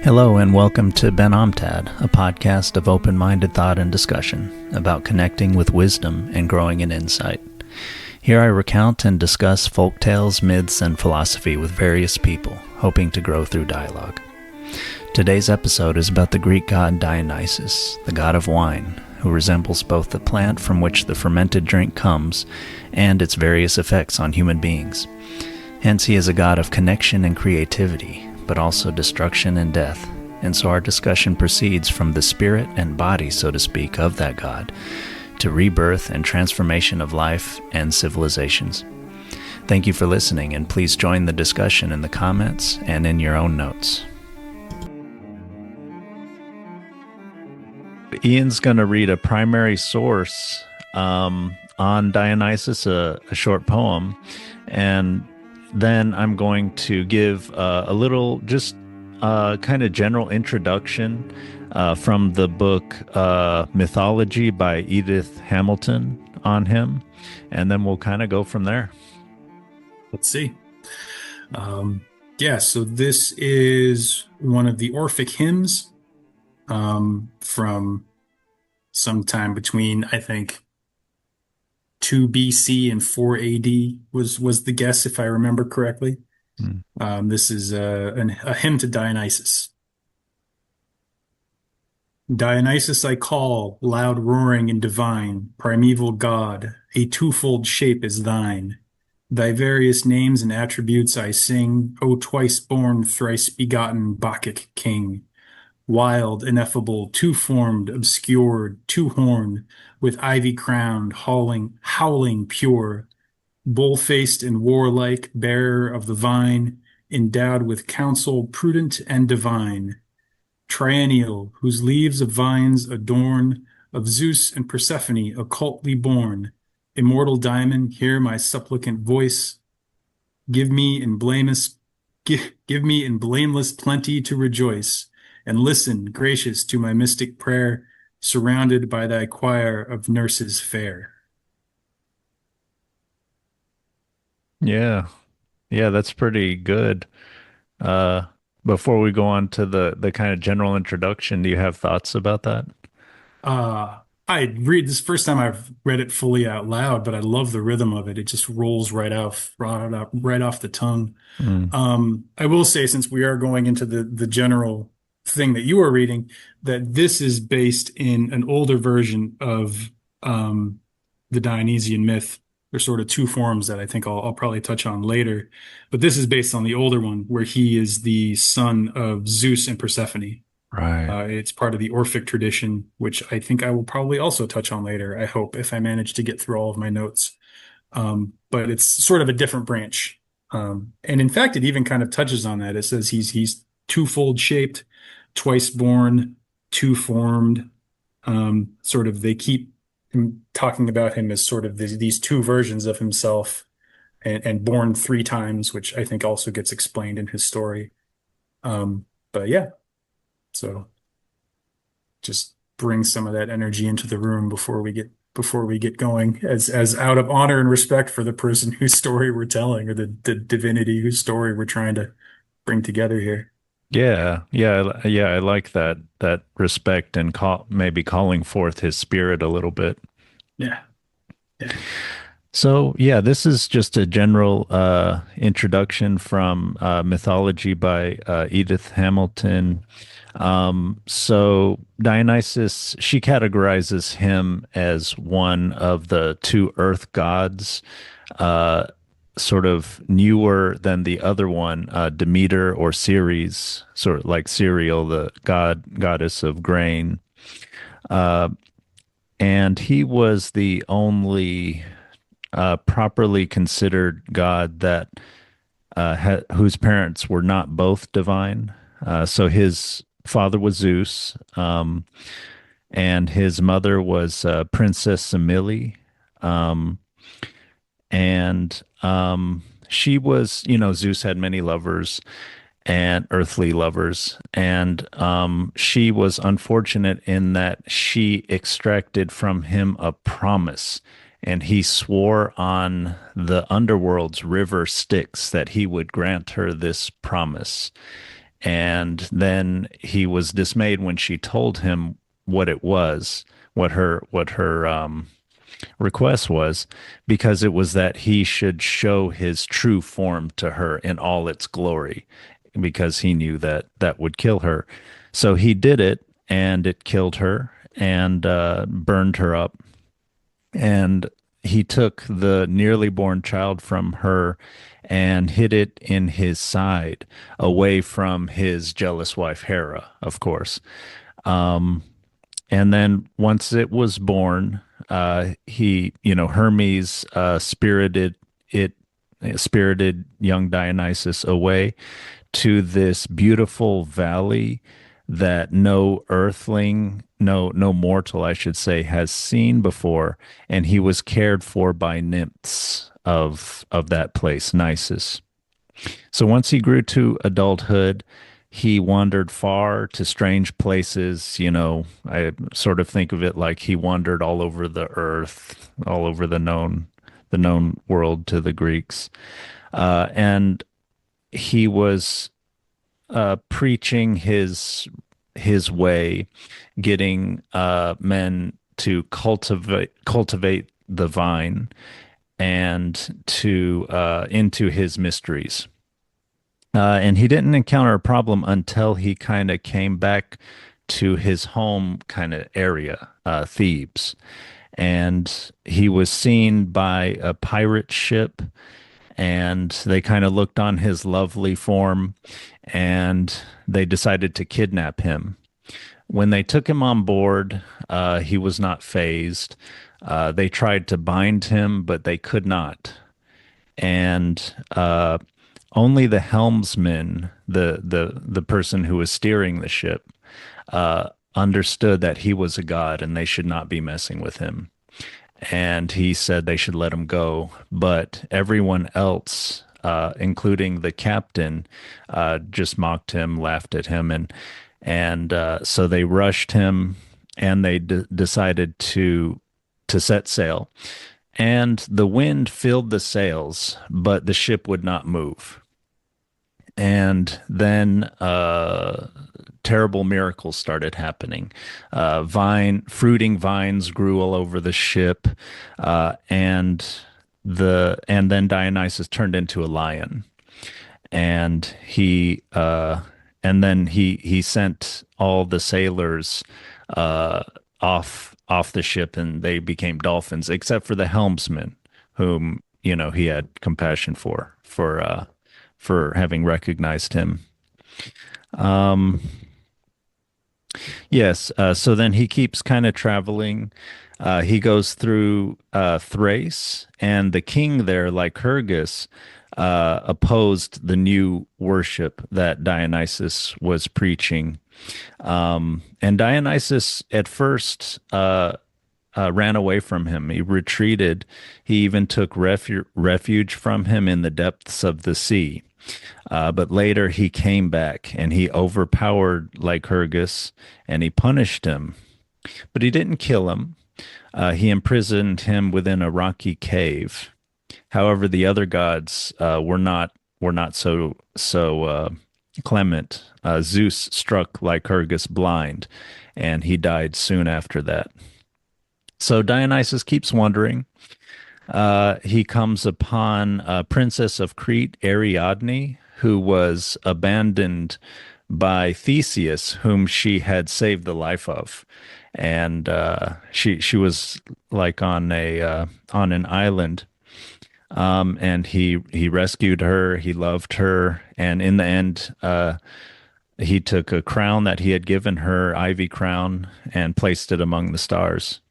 Hello and welcome to BenOMTAD, a podcast of open-minded thought and discussion about connecting with wisdom and growing in insight. Here I recount and discuss folk tales, myths, and philosophy with various people, hoping to grow through dialogue. Today's episode is about the Greek god Dionysus, the god of wine, who resembles both the plant from which the fermented drink comes and its various effects on human beings. Hence he is a god of connection and creativity, but also destruction and death, and so our discussion proceeds from the spirit and body, so to speak, of that god, to rebirth and transformation of life and civilizations. Thank you for listening, and please join the discussion in the comments and in your own notes. Ian's going to read a primary source on Dionysus, a short poem, and then I'm going to give a little, just kind of general introduction from the book Mythology by Edith Hamilton on him, and then we'll kind of go from there. Let's see. So this is one of the Orphic hymns from sometime between, I think, 2 BC and 4 AD was the guess, if I remember correctly. This is a hymn to Dionysus. Dionysus I call, loud roaring and divine, primeval god, a twofold shape is thine. Thy various names and attributes I sing, O twice born, thrice begotten Bacchic king. Wild, ineffable, two-formed, obscured, two-horned, with ivy crowned, howling pure, bull-faced and warlike, bearer of the vine, endowed with counsel prudent and divine, triennial, whose leaves of vines adorn, of Zeus and Persephone occultly born, immortal diamond, hear my supplicant voice, give me in blameless plenty to rejoice, and listen, gracious, to my mystic prayer, surrounded by thy choir of nurses fair. Yeah, that's pretty good. Before we go on to the kind of general introduction, do you have thoughts about that? I read this first time I've read it fully out loud, but I love the rhythm of it. It just rolls right off the tongue. I will say, since we are going into the general thing that you are reading, that this is based in an older version of the Dionysian myth. There's sort of two forms that I think I'll probably touch on later, but this is based on the older one where he is the son of Zeus and Persephone. Right. It's part of the Orphic tradition, which I think I will probably also touch on later, I hope, if I manage to get through all of my notes. But it's sort of a different branch. And in fact, it even kind of touches on that. It says he's twofold shaped, twice born, two formed. Sort of, they keep talking about him as sort of these two versions of himself, and born 3 times, which I think also gets explained in his story. But yeah, so just bring some of that energy into the room before we get going, as out of honor and respect for the person whose story we're telling, or the divinity whose story we're trying to bring together here. I like that respect and maybe calling forth his spirit a little bit. Yeah. So this is just a general introduction from Mythology by Edith Hamilton. So Dionysus, she categorizes him as one of the 2 earth gods, sort of newer than the other one, Demeter or Ceres, sort of like cereal, the goddess of grain. And he was the only properly considered god that whose parents were not both divine. So his father was Zeus, and his mother was Princess Semele. And she was, Zeus had many lovers and earthly lovers, and she was unfortunate in that she extracted from him a promise, and he swore on the underworld's river Styx that he would grant her this promise. And then he was dismayed when she told him what it was, what her request was, because it was that he should show his true form to her in all its glory, because he knew that that would kill her. So he did it, and it killed her and burned her up. And he took the nearly born child from her and hid it in his side, away from his jealous wife Hera, of course. Um, and then once it was born, Hermes it, spirited young Dionysus away to this beautiful valley that no earthling, no mortal, I should say, has seen before, and he was cared for by nymphs of that place, Nisus. So once he grew to adulthood, he wandered far to strange places. I sort of think of it like he wandered all over the earth, all over the known world to the Greeks. And he was preaching his way, getting men to cultivate the vine and to into his mysteries. And he didn't encounter a problem until he kind of came back to his home kind of area, Thebes. And he was seen by a pirate ship, and they kind of looked on his lovely form, and they decided to kidnap him. When they took him on board, he was not phased. They tried to bind him, but they could not. And only the helmsman, the person who was steering the ship, understood that he was a god and they should not be messing with him. And he said they should let him go. But everyone else, including the captain, just mocked him, laughed at him, and so they rushed him, and they decided to set sail. And the wind filled the sails, but the ship would not move. And then terrible miracles started happening. Fruiting vines grew all over the ship, and then Dionysus turned into a lion, and he sent all the sailors uh, off the ship, and they became dolphins, except for the helmsman, whom he had compassion for having recognized him. Um, yes, so then he keeps kind of traveling. He goes through Thrace, and the king there, Lycurgus, opposed the new worship that Dionysus was preaching. And Dionysus at first ran away from him. He retreated. He even took refuge from him in the depths of the sea. But later he came back, and he overpowered Lycurgus, and he punished him. But he didn't kill him. He imprisoned him within a rocky cave. However, the other gods were not so clement. Zeus struck Lycurgus blind, and he died soon after that. So Dionysus keeps wandering. He comes upon a princess of Crete, Ariadne, who was abandoned by Theseus, whom she had saved the life of. And she was like on an island, and he rescued her. He loved her, and in the end, he took a crown that he had given her, ivy crown, and placed it among the stars.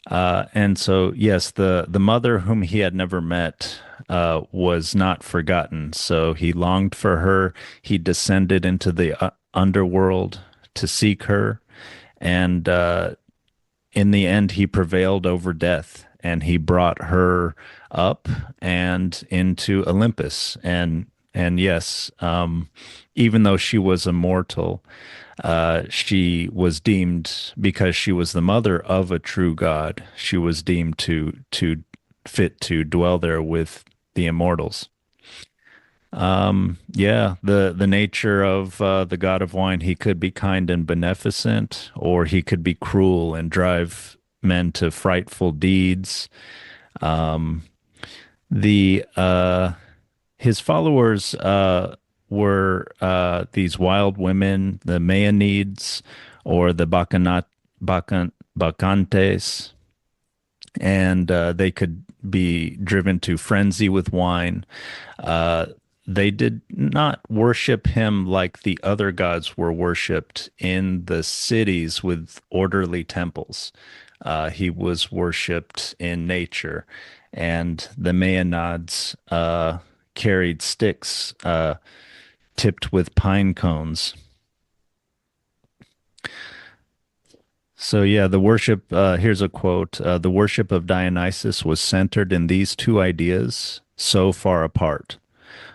And so, yes, the mother whom he had never met was not forgotten. So he longed for her. He descended into the underworld to seek her, and in the end, he prevailed over death, and he brought her up and into Olympus. And yes, even though she was immortal, she was deemed, because she was the mother of a true god, she was deemed to fit to dwell there with the immortals. Yeah, the nature of the god of wine, he could be kind and beneficent, or he could be cruel and drive men to frightful deeds. Um, the his followers were these wild women, the Maenids or the Bacchantes, and they could be driven to frenzy with wine. Uh, they did not worship him like the other gods were worshipped in the cities with orderly temples. He was worshipped in nature, and the Maenids carried sticks tipped with pine cones. So, yeah, the worship, here's a quote: the worship of Dionysus was centered in these two ideas, so far apart,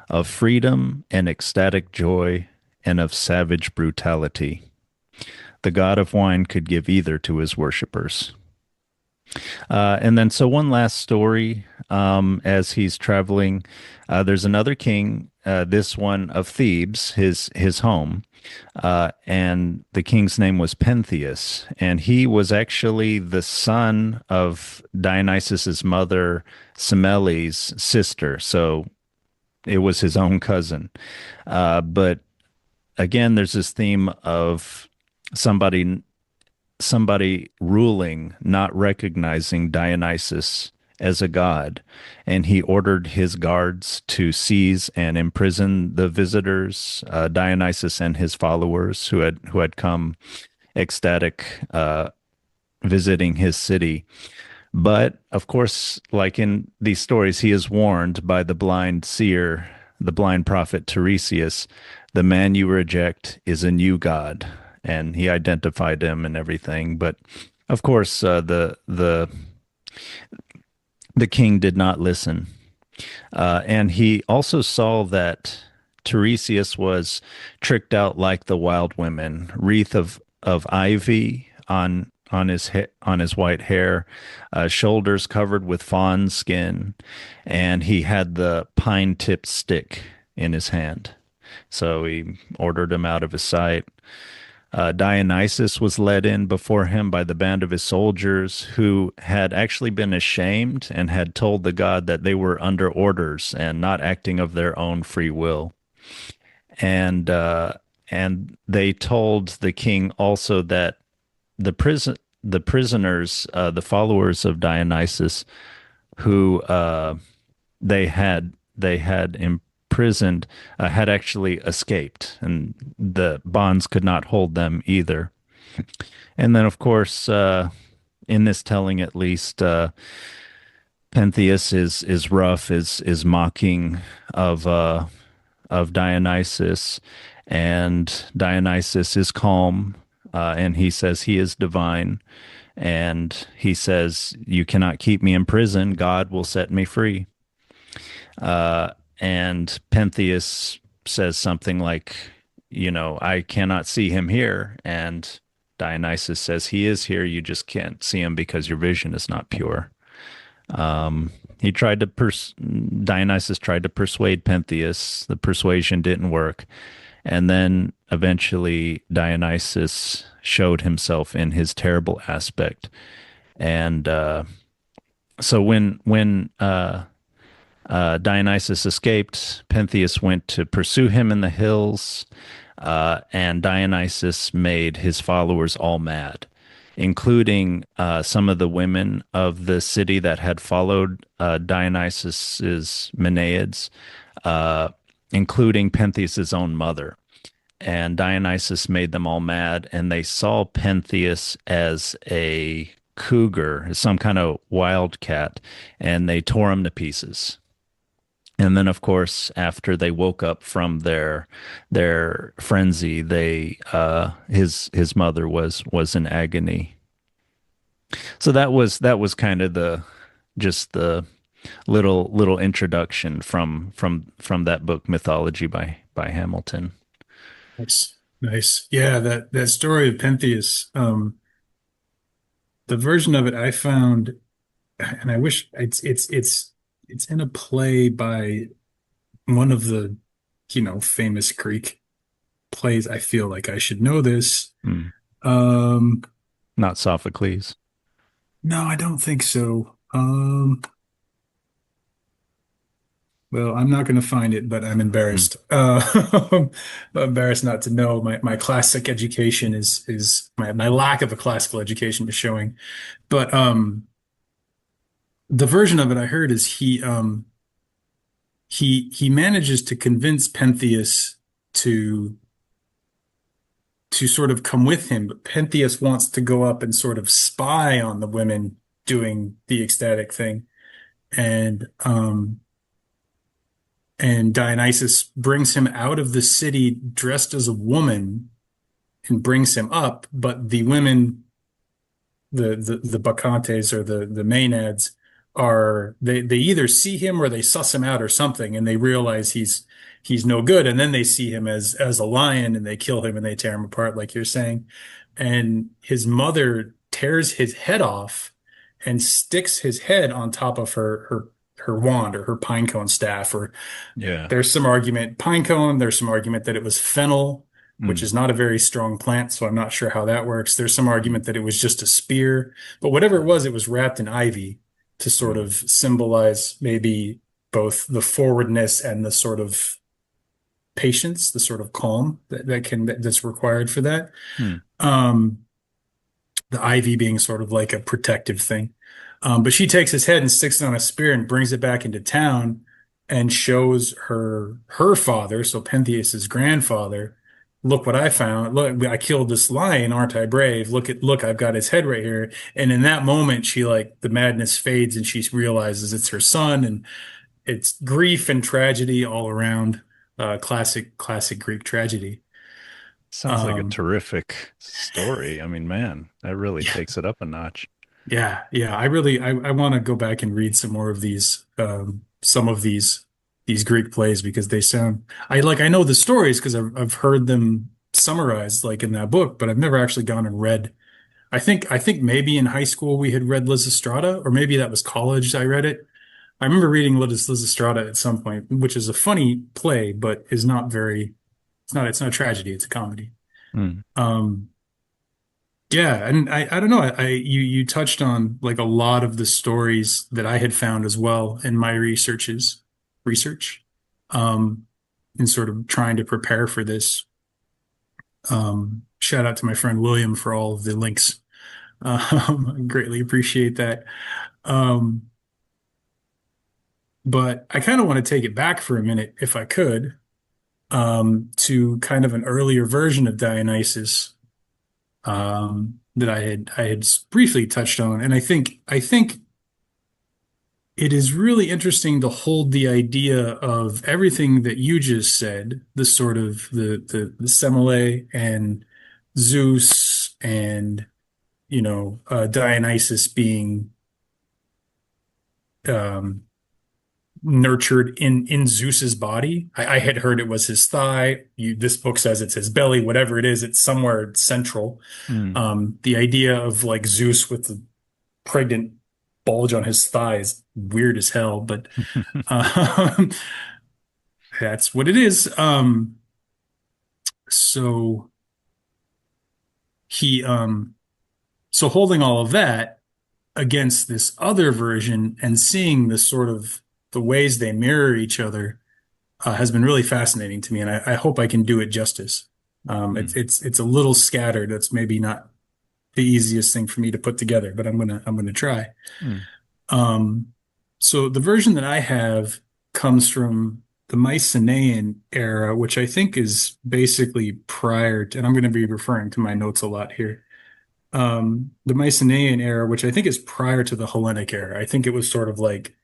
of freedom and ecstatic joy, and of savage brutality. The god of wine could give either to his worshippers. And then, so one last story as he's traveling, there's another king, this one of Thebes, his home. And the king's name was Pentheus, and he was actually the son of Dionysus's mother, Semele's sister. So it was his own cousin. But again, there's this theme of somebody somebody ruling, not recognizing Dionysus as a god, and he ordered his guards to seize and imprison the visitors, Dionysus and his followers who had come ecstatic, visiting his city. But of course, like in these stories, he is warned by the blind seer, the blind prophet Tiresias, the man you reject is a new god, and he identified him and everything. But of course, the king did not listen, and he also saw that Tiresias was tricked out like the wild women, wreath of ivy on his white hair, shoulders covered with fawn skin, and he had the pine tipped stick in his hand. So he ordered him out of his sight. Dionysus was led in before him by the band of his soldiers, who had actually been ashamed and had told the god that they were under orders and not acting of their own free will. And they told the king also that the prisoners, the followers of Dionysus, who they had imprisoned, had actually escaped, and the bonds could not hold them either. And then, of course, in this telling, at least, Pentheus is rough, is mocking of uh, of Dionysus, and Dionysus is calm, and he says he is divine, and he says, "You cannot keep me in prison. God will set me free." And Pentheus says something like, "I cannot see him here," and Dionysus says, "He is here. You just can't see him because your vision is not pure." He tried to Dionysus tried to persuade Pentheus. The persuasion didn't work. And then eventually Dionysus showed himself in his terrible aspect. And so when Dionysus escaped, Pentheus went to pursue him in the hills, and Dionysus made his followers all mad, including some of the women of the city that had followed Dionysus's Maenids, including Pentheus's own mother. And Dionysus made them all mad, and they saw Pentheus as a cougar, some kind of wildcat, and they tore him to pieces. And then, of course, after they woke up from their frenzy, they his mother was in agony. So that was kind of the just the little introduction from that book, Mythology by Hamilton. Nice. Nice. Yeah, that story of Pentheus, the version of it I found, and I wish it's in a play by one of the famous Greek plays. I feel like I should know this. Hmm. Um, Not Sophocles. no, I don't think so. Well, I'm not going to find it, but I'm Hmm. embarrassed. I'm embarrassed not to know. My classic education is my lack of a classical education is showing. But the version of it I heard is he manages to convince Pentheus to to sort of come with him, but Pentheus wants to go up and sort of spy on the women doing the ecstatic thing. And and Dionysus brings him out of the city dressed as a woman and brings him up, but the women, the Bacchantes or the Maenids are they either see him or they suss him out or something, and they realize he's no good, and then they see him as a lion and they kill him and they tear him apart, like you're saying. And his mother tears his head off and sticks his head on top of her wand or her pinecone staff, or Yeah. there's some argument, pine cone, there's some argument that it was fennel, which Hmm. is not a very strong plant, so I'm not sure how that works. There's some argument that it was just a spear, but whatever it was wrapped in ivy to sort Hmm. of symbolize maybe both the forwardness and the sort of patience, the sort of calm that's required for that. Hmm. Um, the ivy being sort of like a protective thing. But she takes his head and sticks it on a spear and brings it back into town and shows her father, so Pentheus's grandfather, look what I found. Look, I killed this lion, aren't I brave? Look, I've got his head right here. And in that moment, she like the madness fades and she realizes it's her son, and it's grief and tragedy all around. Classic Greek tragedy. Sounds like a Um, terrific story. I mean, man, that really yeah. takes it up a notch. Yeah. I want to go back and read some more of some of these Greek plays because they sound, I know the stories because I've heard them summarized like in that book, but I've never actually gone and read. I think maybe in high school we had read Lysistrata, or maybe that was college I read it. I remember reading Lysistrata at some point, which is a funny play, but is not very, it's not a tragedy, it's a comedy. Hmm. Um, Yeah, and I don't know. You touched on like a lot of the stories that I had found as well in my research, um, in sort of trying to prepare for this. Shout out to my friend William for all of the links. I greatly appreciate that. Um, but I kind of want to take it back for a minute, if I could, to kind of an earlier version of Dionysus, that I had briefly touched on, and I think it is really interesting to hold the idea of everything that you just said, the sort of the Semele and Zeus and Dionysus being um, nurtured in Zeus's body. I had heard it was his thigh. This book says it's his belly. Whatever it is, it's somewhere central. Hmm. The idea of like Zeus with the pregnant bulge on his thigh is weird as hell, but um, that's what it is. So he, so holding all of that against this other version and seeing the sort of the ways they mirror each other has been really fascinating to me, and I hope I can do it justice. Hmm. It's a little scattered. That's maybe not the easiest thing for me to put together, but I'm gonna try. Hmm. Um, so the version that I have comes from the Mycenaean era, which I think is basically prior to, and I'm going to be referring to my notes a lot here. The Mycenaean era, which I think is prior to the Hellenic era. I think it was sort of like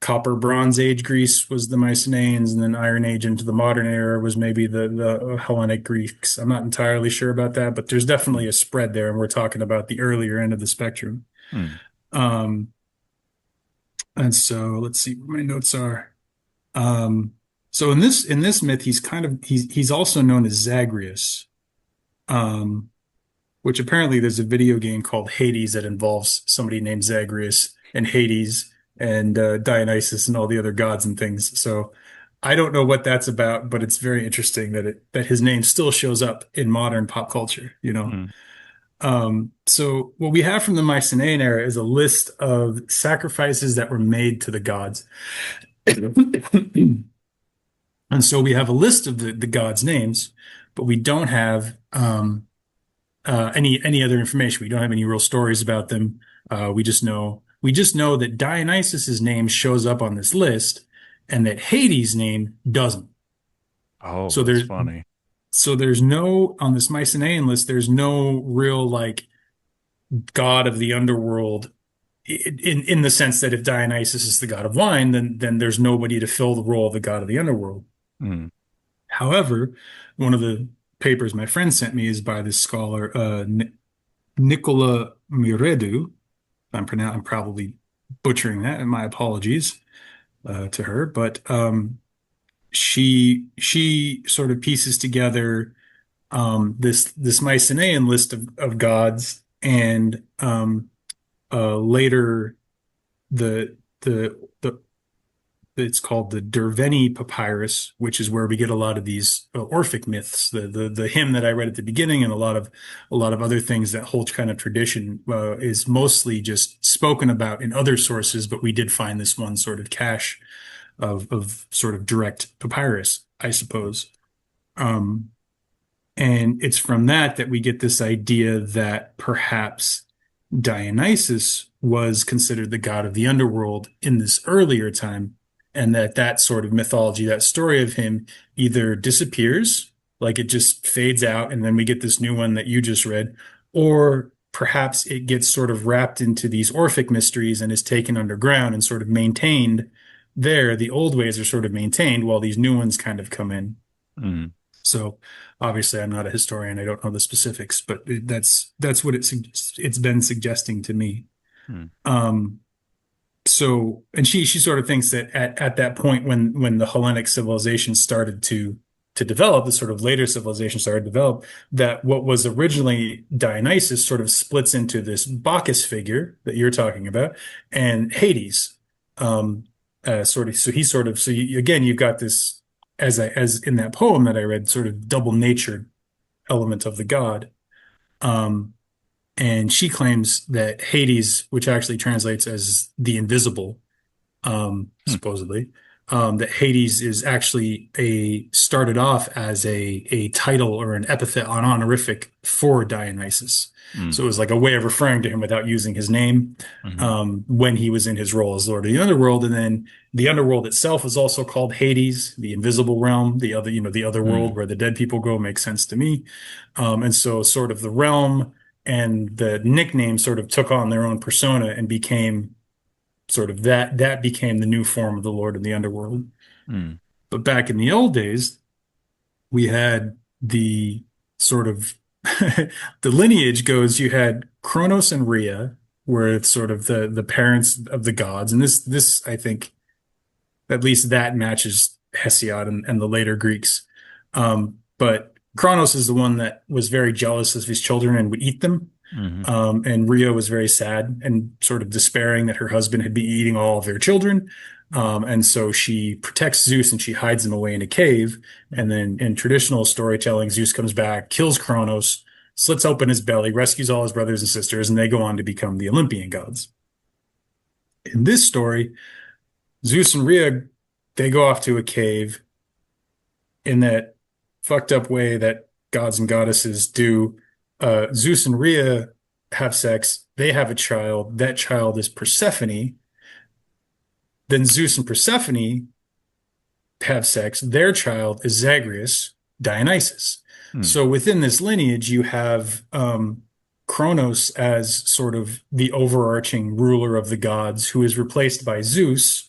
Copper Bronze Age Greece was the Mycenaeans, and then Iron Age into the modern era was maybe the Hellenic Greeks. I'm not entirely sure about that, but there's definitely a spread there, and we're talking about the earlier end of the spectrum. Hmm. Um, and so let's see where my notes are. Um, so in this myth, he's also known as Zagreus, um, which apparently there's a video game called Hades that involves somebody named Zagreus and Hades and Dionysus and all the other gods and things. So I don't know what that's about, but it's very interesting that his name still shows up in modern pop culture, you know. Hmm. So what we have from the Mycenaean era is a list of sacrifices that were made to the gods. And so we have a list of the gods' names, but we don't have any other information. We don't have any real stories about them. We just know that Dionysus's name shows up on this list, and that Hades' name doesn't. Oh, So that's there's funny. so there's no on this Mycenaean list. There's no real like god of the underworld in the sense that if Dionysus is the god of wine, then there's nobody to fill the role of the god of the underworld. Hmm. However, one of the papers my friend sent me is by this scholar, Nicola Miredu. I'm probably butchering that, and my apologies to her. But she sort of pieces together this Mycenaean list of gods, and later the it's called the Derveni Papyrus, which is where we get a lot of these Orphic myths, the hymn that I read at the beginning, and a lot of other things. That whole kind of tradition is mostly just spoken about in other sources, but we did find this one sort of cache of sort of direct papyrus, I suppose. Um, and it's from that we get this idea that perhaps Dionysus was considered the god of the underworld in this earlier time, and that sort of mythology, that story of him, either disappears, like it just fades out, and then we get this new one that you just read, or perhaps it gets sort of wrapped into these Orphic mysteries and is taken underground and sort of maintained there. The old ways are sort of maintained while these new ones kind of come in. Hmm. So obviously, I'm not a historian. I don't know the specifics, but that's what it's been suggesting to me. Hmm. Um, and she sort of thinks that at that point when the Hellenic civilization started to develop, the sort of later civilization started to develop, that what was originally Dionysus sort of splits into this Bacchus figure that you're talking about and Hades. Um, sort of so he sort of so you, again you've got this as in that poem that I read, sort of double natured element of the god. Um, and she claims that Hades, which actually translates as the invisible, Hmm. supposedly, that Hades is actually a started off as a title or an epithet, an honorific for Dionysus. Hmm. So it was like a way of referring to him without using his name, Hmm. when he was in his role as Lord of the Underworld. And then the underworld itself is also called Hades, the invisible realm, the other world Hmm. where the dead people go, makes sense to me. And so sort of the realm and the nickname sort of took on their own persona and became sort of that became the new form of the Lord of the Underworld. Hmm. But back in the old days, we had the sort of the lineage goes, you had Kronos and Rhea, where it's sort of the parents of the gods. And this I think at least that matches Hesiod and the later Greeks. But Kronos is the one that was very jealous of his children and would eat them. Hmm. And Rhea was very sad and sort of despairing that her husband had been eating all of their children. And so she protects Zeus and she hides him away in a cave. And then in traditional storytelling, Zeus comes back, kills Kronos, slits open his belly, rescues all his brothers and sisters, and they go on to become the Olympian gods. In this story, Zeus and Rhea, they go off to a cave in that fucked up way that gods and goddesses do. Zeus and Rhea have sex. They have a child. That child is Persephone. Then Zeus and Persephone have sex. Their child is Zagreus, Dionysus. Hmm. So within this lineage, you have Kronos as sort of the overarching ruler of the gods, who is replaced by Zeus,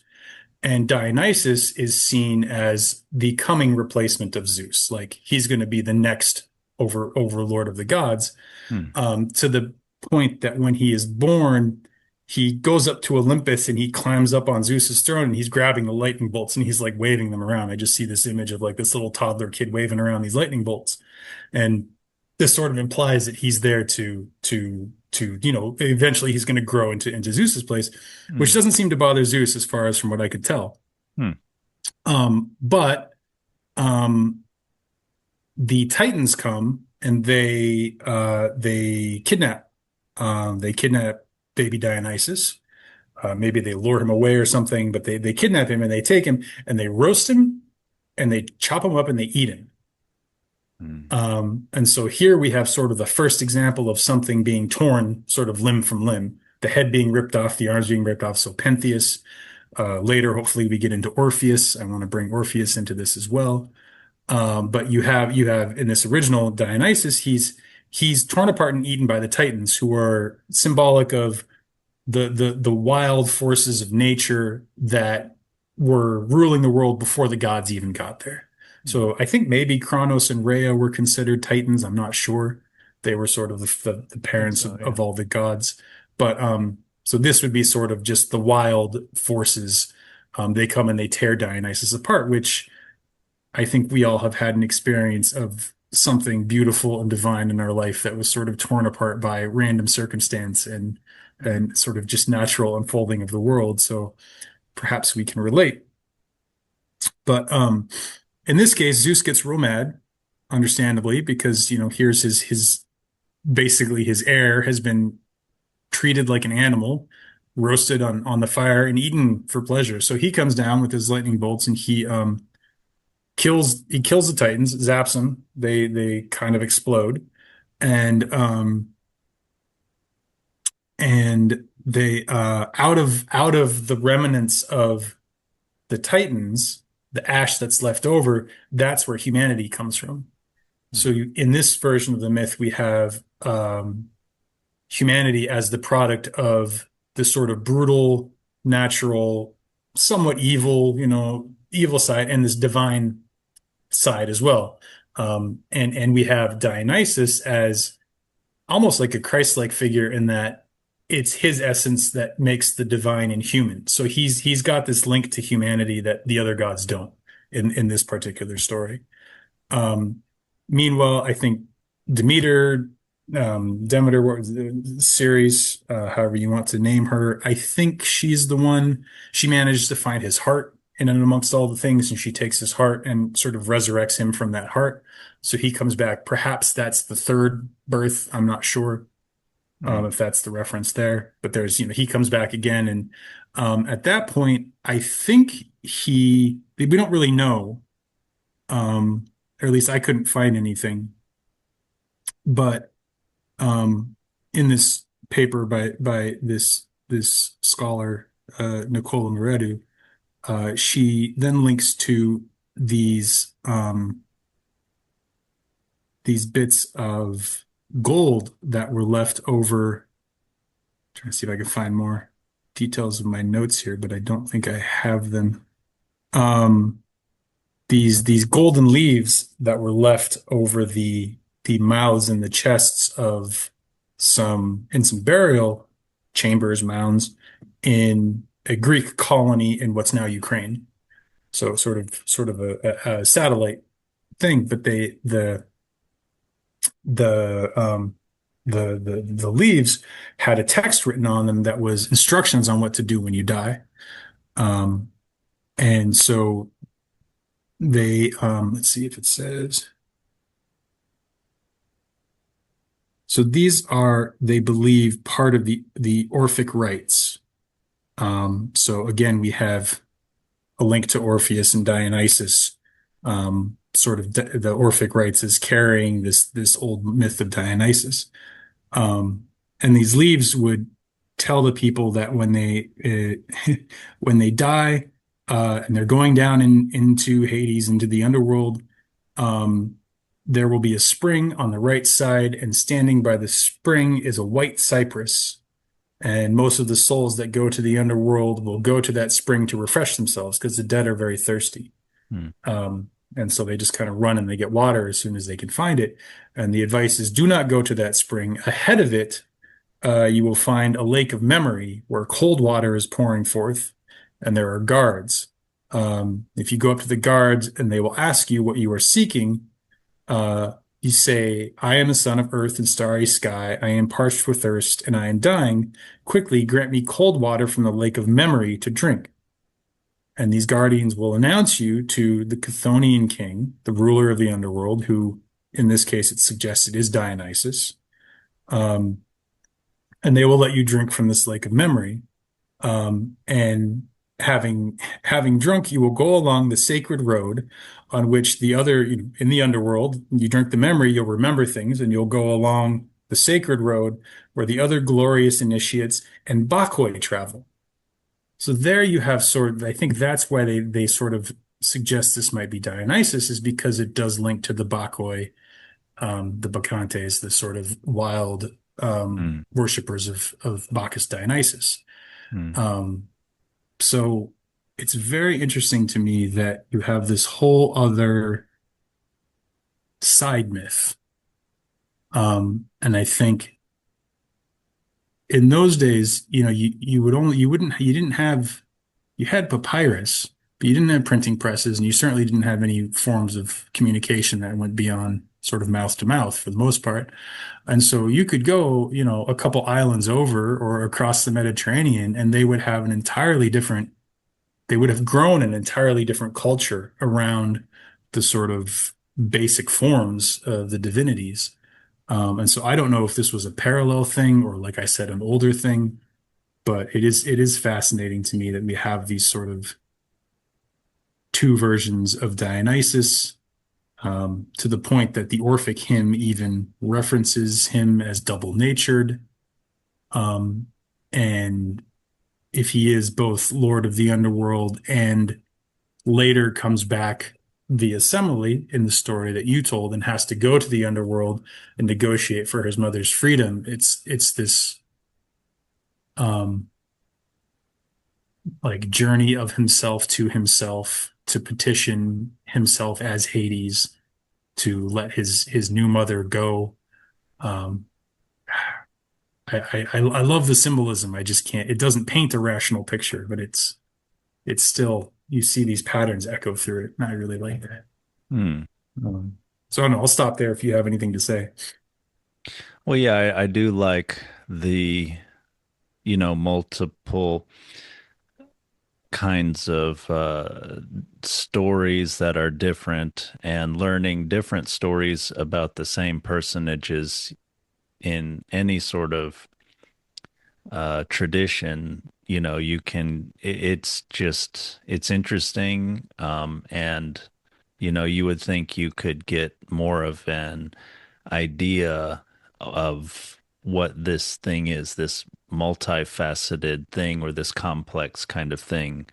and Dionysus is seen as the coming replacement of Zeus. Like he's going to be the next overlord of the gods, Hmm. to the point that when he is born, he goes up to Olympus and he climbs up on Zeus's throne and he's grabbing the lightning bolts and he's like waving them around. I just see this image of like this little toddler kid waving around these lightning bolts. And this sort of implies that he's there to eventually he's going to grow into Zeus's place, which Hmm. doesn't seem to bother Zeus as far as from what I could tell. Hmm. But um, the Titans come and they kidnap baby Dionysus. Maybe they lure him away or something, but they kidnap him and they take him and they roast him and they chop him up and they eat him. Mm. And so here we have sort of the first example of something being torn sort of limb from limb, the head being ripped off, the arms being ripped off. So Pentheus, later, hopefully we get into Orpheus. I want to bring Orpheus into this as well. But you have in this original Dionysus, he's torn apart and eaten by the Titans, who are symbolic of the wild forces of nature that were ruling the world before the gods even got there. So I think maybe Kronos and Rhea were considered Titans. I'm not sure. They were sort of the parents So, of yeah. all the gods. But so this would be sort of just the wild forces. They come and they tear Dionysus apart, which I think we all have had an experience of something beautiful and divine in our life that was sort of torn apart by random circumstance and sort of just natural unfolding of the world. So perhaps we can relate. But in this case, Zeus gets real mad, understandably, because here's his basically his heir has been treated like an animal, roasted on the fire and eaten for pleasure. So he comes down with his lightning bolts and he kills the Titans, zaps them. They kind of explode, and they out of the remnants of the Titans, the ash that's left over, that's where humanity comes from. So in this version of the myth, we have humanity as the product of this sort of brutal, natural, somewhat evil, evil side, and this divine side as well. And we have Dionysus as almost like a Christ-like figure in that it's his essence that makes the divine and human. So he's got this link to humanity that the other gods don't in this particular story. Um, Meanwhile, I think Demeter, Demeter, what was the series, however you want to name her, I think she's the one. She manages to find his heart in and amongst all the things, and she takes his heart and sort of resurrects him from that heart. So he comes back. Perhaps that's the third birth. I'm not sure if that's the reference there, but he comes back again, and at that point, I think we don't really know, or at least I couldn't find anything, but in this paper by this scholar, Nicola Moretu, she then links to these bits of gold that were left over. Trying to see if I can find more details of my notes here, but I don't think I have them. These golden leaves that were left over the mouths and the chests of some burial chambers, mounds in a Greek colony in what's now Ukraine. So sort of a satellite thing, but the leaves had a text written on them that was instructions on what to do when you die. And so let's see if it says. So these are, they believe, part of the Orphic rites. So again, we have a link to Orpheus and Dionysus. Sort of the Orphic rites is carrying this old myth of Dionysus. And these leaves would tell the people that when they when they die, and they're going down into Hades, into the underworld, there will be a spring on the right side, and standing by the spring is a white cypress. And most of the souls that go to the underworld will go to that spring to refresh themselves because the dead are very thirsty. And so they just kind of run and they get water as soon as they can find it. And the advice is do not go to that spring. Ahead of it, you will find a lake of memory where cold water is pouring forth, and there are guards. If you go up to the guards and they will ask you what you are seeking, you say, I am a son of earth and starry sky. I am parched with thirst and I am dying. Quickly grant me cold water from the lake of memory to drink. And these guardians will announce you to the Chthonian king, the ruler of the underworld, who in this case it's suggested is Dionysus. Um, and they will let you drink from this lake of memory. And having drunk, you will go along the sacred road on which the other, in the underworld, you drink the memory, you'll remember things, and you'll go along the sacred road where the other glorious initiates and Bacchoi travel. So there you have sort of, I think that's why they sort of suggest this might be Dionysus, is because it does link to the Bacchoi, the Bacchantes, the sort of wild Mm, worshippers of Bacchus Dionysus. mm, Um, so it's very interesting to me that you have this whole other side myth. And I think in those days, you didn't have, you had papyrus, but you didn't have printing presses, and you certainly didn't have any forms of communication that went beyond sort of mouth to mouth for the most part. And so you could go, a couple islands over or across the Mediterranean, and they would have grown an entirely different culture around the sort of basic forms of the divinities. And so I don't know if this was a parallel thing or, like I said, an older thing, but it is fascinating to me that we have these sort of two versions of Dionysus, to the point that the Orphic hymn even references him as double-natured. Um, and if he is both Lord of the Underworld and later comes back via Semele in the story that you told and has to go to the underworld and negotiate for his mother's freedom. It's this um like journey of himself to himself to petition himself as Hades to let his new mother go. Um I love the symbolism. I just can't, it doesn't paint a rational picture, but it's still, you see these patterns echo through it, and I really like that. mm. Um, so I don't know, I'll stop there if you have anything to say. Well, yeah, I do like the, multiple kinds of stories that are different and learning different stories about the same personages in any sort of tradition. You can, it's interesting. And, you would think you could get more of an idea of what this thing is, this multifaceted thing or this complex kind of thing.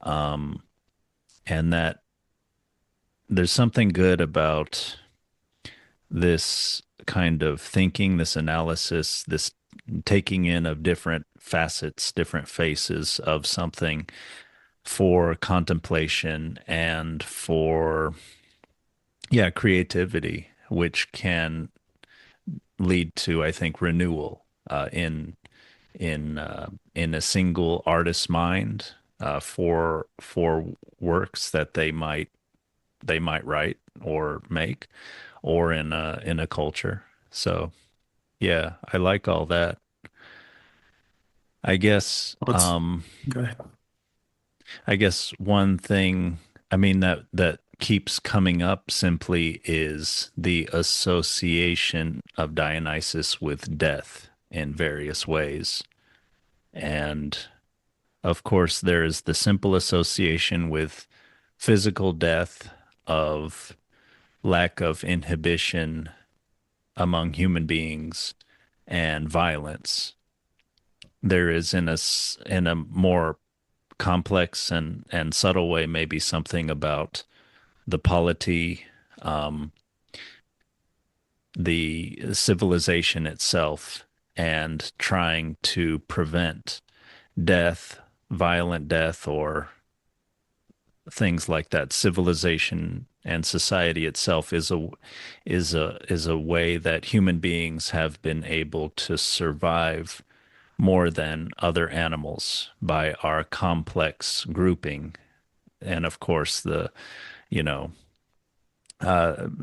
Um, and that there's something good about this kind of thinking, this analysis, this taking in of different facets, different faces of something for contemplation and for, yeah, creativity, which can lead to, I think, renewal in a single artist's mind for works that they might write or make, or in a culture. So yeah, I like all that. I guess Let's go ahead. I guess one thing, I mean, that keeps coming up simply is the association of Dionysus with death in various ways. And of course, there is the simple association with physical death, of lack of inhibition among human beings, and violence. There is in a more complex and subtle way, maybe something about the polity, um, the civilization itself, and trying to prevent death, violent death, or things like that. Civilization and society itself is a way that human beings have been able to survive more than other animals by our complex grouping. And of course, you know,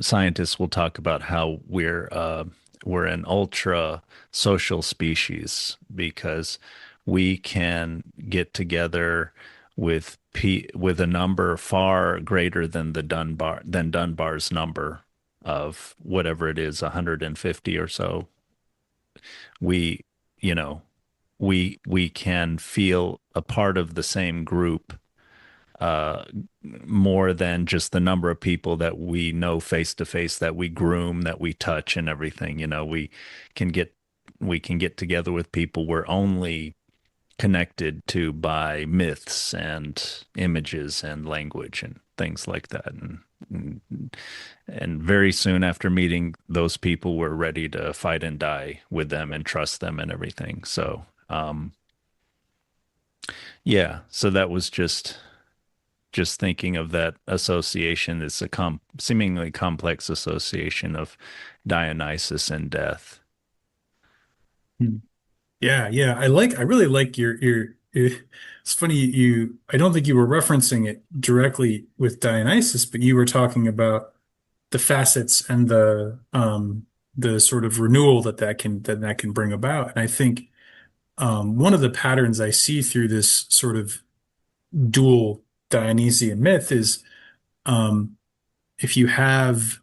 scientists will talk about how we're an ultra social species because we can get together with a number far greater than Dunbar's number of whatever it is, 150 or so. We, you know, we can feel a part of the same group uh, more than just the number of people that we know face to face, that we groom, that we touch, and everything. Can get we can get together with people we're only connected to by myths and images and language and things like that. And very soon after meeting those people, we're ready to fight and die with them and trust them and everything. So, yeah, so that was just thinking of that association. It's a seemingly complex association of Dionysus and death. Hmm. Yeah, yeah. I really like it's funny I don't think you were referencing it directly with Dionysus, but you were talking about the facets and the sort of renewal that can bring about. And I think one of the patterns I see through this sort of dual Dionysian myth is um, if you have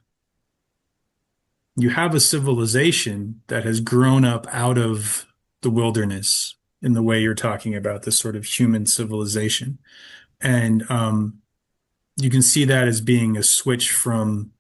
a civilization that has grown up out of the wilderness in the way you're talking about this sort of human civilization. And you can see that as being a switch from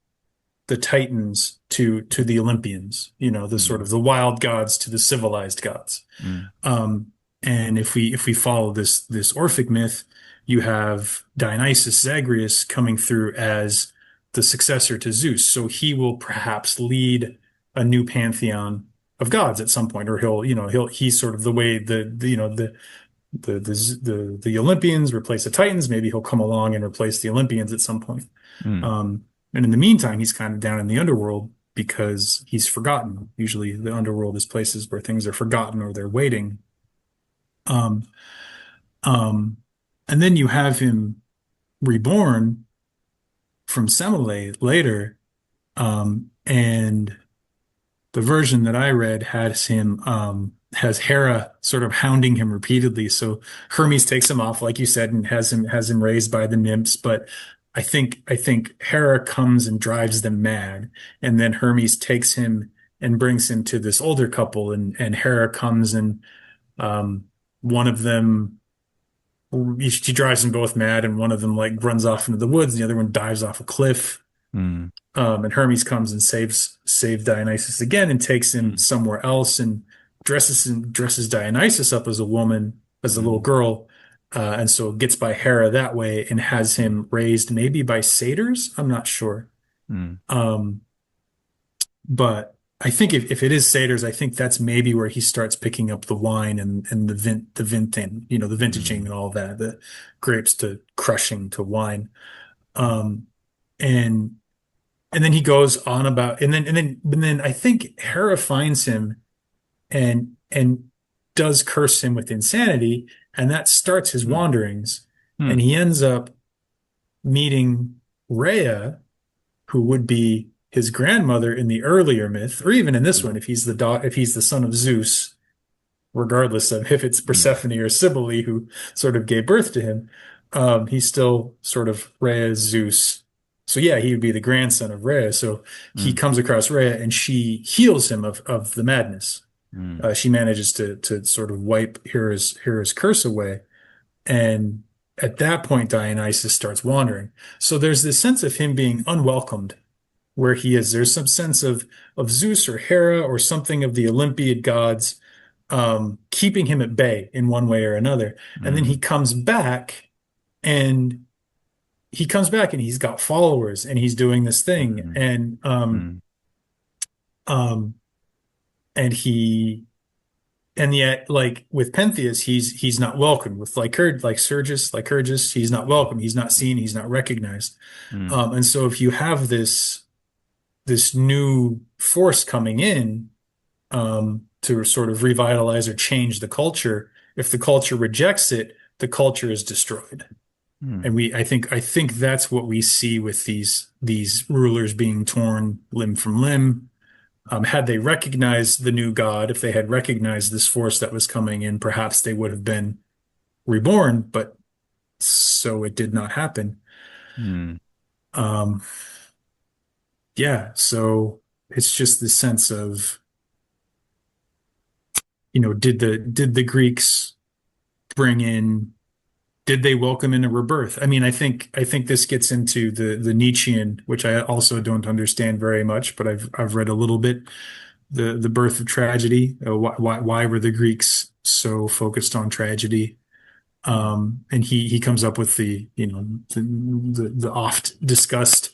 the Titans to the Olympians, the sort Mm, of the wild gods to the civilized gods. mm, Um, and if we follow this Orphic myth, you have Dionysus Zagreus coming through as the successor to Zeus. So he will perhaps lead a new pantheon of gods at some point, or he's sort of the way the Olympians replace the Titans. Maybe he'll come along and replace the Olympians at some point. mm, And in the meantime, he's kind of down in the underworld because he's forgotten. Usually the underworld is places where things are forgotten or they're waiting. Um, um, and then you have him reborn from Semele later. And the version that I read has Hera sort of hounding him repeatedly. So Hermes takes him off, like you said, and has him raised by the nymphs. But I think Hera comes and drives them mad, and then Hermes takes him and brings him to this older couple, and Hera comes and um, one of them she drives them both mad, and one of them like runs off into the woods, and the other one dives off a cliff. mm, And Hermes comes and saves Dionysus again and takes him mm, somewhere else and dresses Dionysus up as a woman, as a little mm, girl, and so gets by Hera that way and has him raised maybe by satyrs. I'm not sure, mm, um, but I think if it is satyrs, I think that's maybe where he starts picking up the wine and the vinting, the vintaging mm, and all that, the grapes to crushing to wine. Um, and and then he goes on about and then I think Hera finds him and does curse him with insanity, and that starts his mm, wanderings, and mm, he ends up meeting Rhea, who would be his grandmother in the earlier myth, or even in this one, mm, if he's the son of Zeus, regardless of if it's mm, Persephone or Cybele who sort of gave birth to him, he's still sort of Rhea's Zeus. So yeah, he would be the grandson of Rhea. So he mm, comes across Rhea and she heals him of the madness. mm, She manages to sort of wipe Hera's curse away. And at that point, Dionysus starts wandering. So there's this sense of him being unwelcomed where he is. There's some sense of Zeus or Hera or something of the Olympiad gods keeping him at bay in one way or another. And then mm, and he comes back and he's got followers and he's doing this thing. mm, Um, um, and he, and yet like with Pentheus, he's not welcome with Lycurgus, he's not welcome. He's not seen. He's not recognized. mm, And so if you have this new force coming in, to sort of revitalize or change the culture. If the culture rejects it, the culture is destroyed. mm, And I think that's what we see with these rulers being torn limb from limb. Had they recognized the new god, if they had recognized this force that was coming in, perhaps they would have been reborn. But so it did not happen. Mm. Um, yeah, so it's just the sense of, did the Greeks bring in did they welcome in a rebirth? I mean, I think this gets into the Nietzschean, which I also don't understand very much, but I've read a little bit. The birth of tragedy. Why were the Greeks so focused on tragedy? Mm. And he comes up with the oft discussed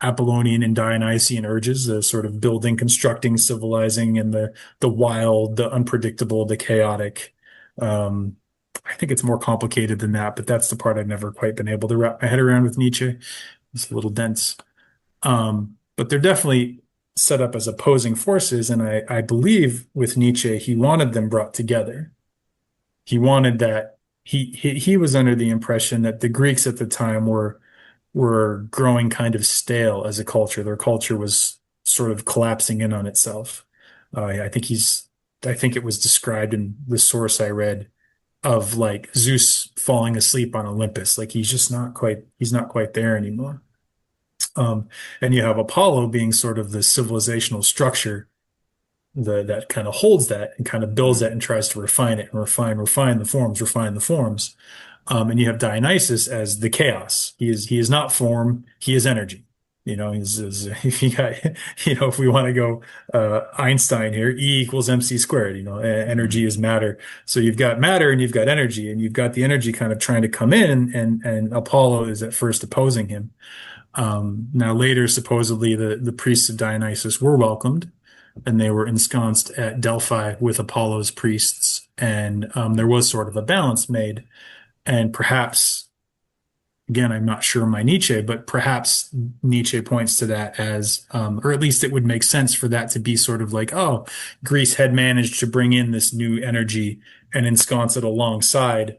Apollonian and Dionysian urges, the sort of building, constructing, civilizing, and the wild, the unpredictable, the chaotic. Um, I think it's more complicated than that, but that's the part I've never quite been able to wrap my head around with Nietzsche. It's a little dense. But they're definitely set up as opposing forces, and I believe with Nietzsche, he wanted them brought together. He wanted that he was under the impression that the Greeks at the time were growing kind of stale as a culture. Their culture was sort of collapsing in on itself. I think it was described in the source I read of like Zeus falling asleep on Olympus. Like he's not quite there anymore. Um, and you have Apollo being sort of the civilizational structure that kind of holds that and kind of builds Mm. that and tries to refine it and refine the forms. And you have Dionysus as the chaos. He is not form. He is energy. If you got, if we want to go Einstein here, E equals mc squared. Mm. Energy is matter. So you've got matter and you've got energy, and you've got the energy kind of trying to come in, and Apollo is at first opposing him. Now later, supposedly the priests of Dionysus were welcomed, and they were ensconced at Delphi with Apollo's priests, and there was sort of a balance made. And perhaps, again, I'm not sure my Nietzsche, but perhaps Nietzsche points to that as, or at least it would make sense for that to be sort of like, oh, Greece had managed to bring in this new energy and ensconce it alongside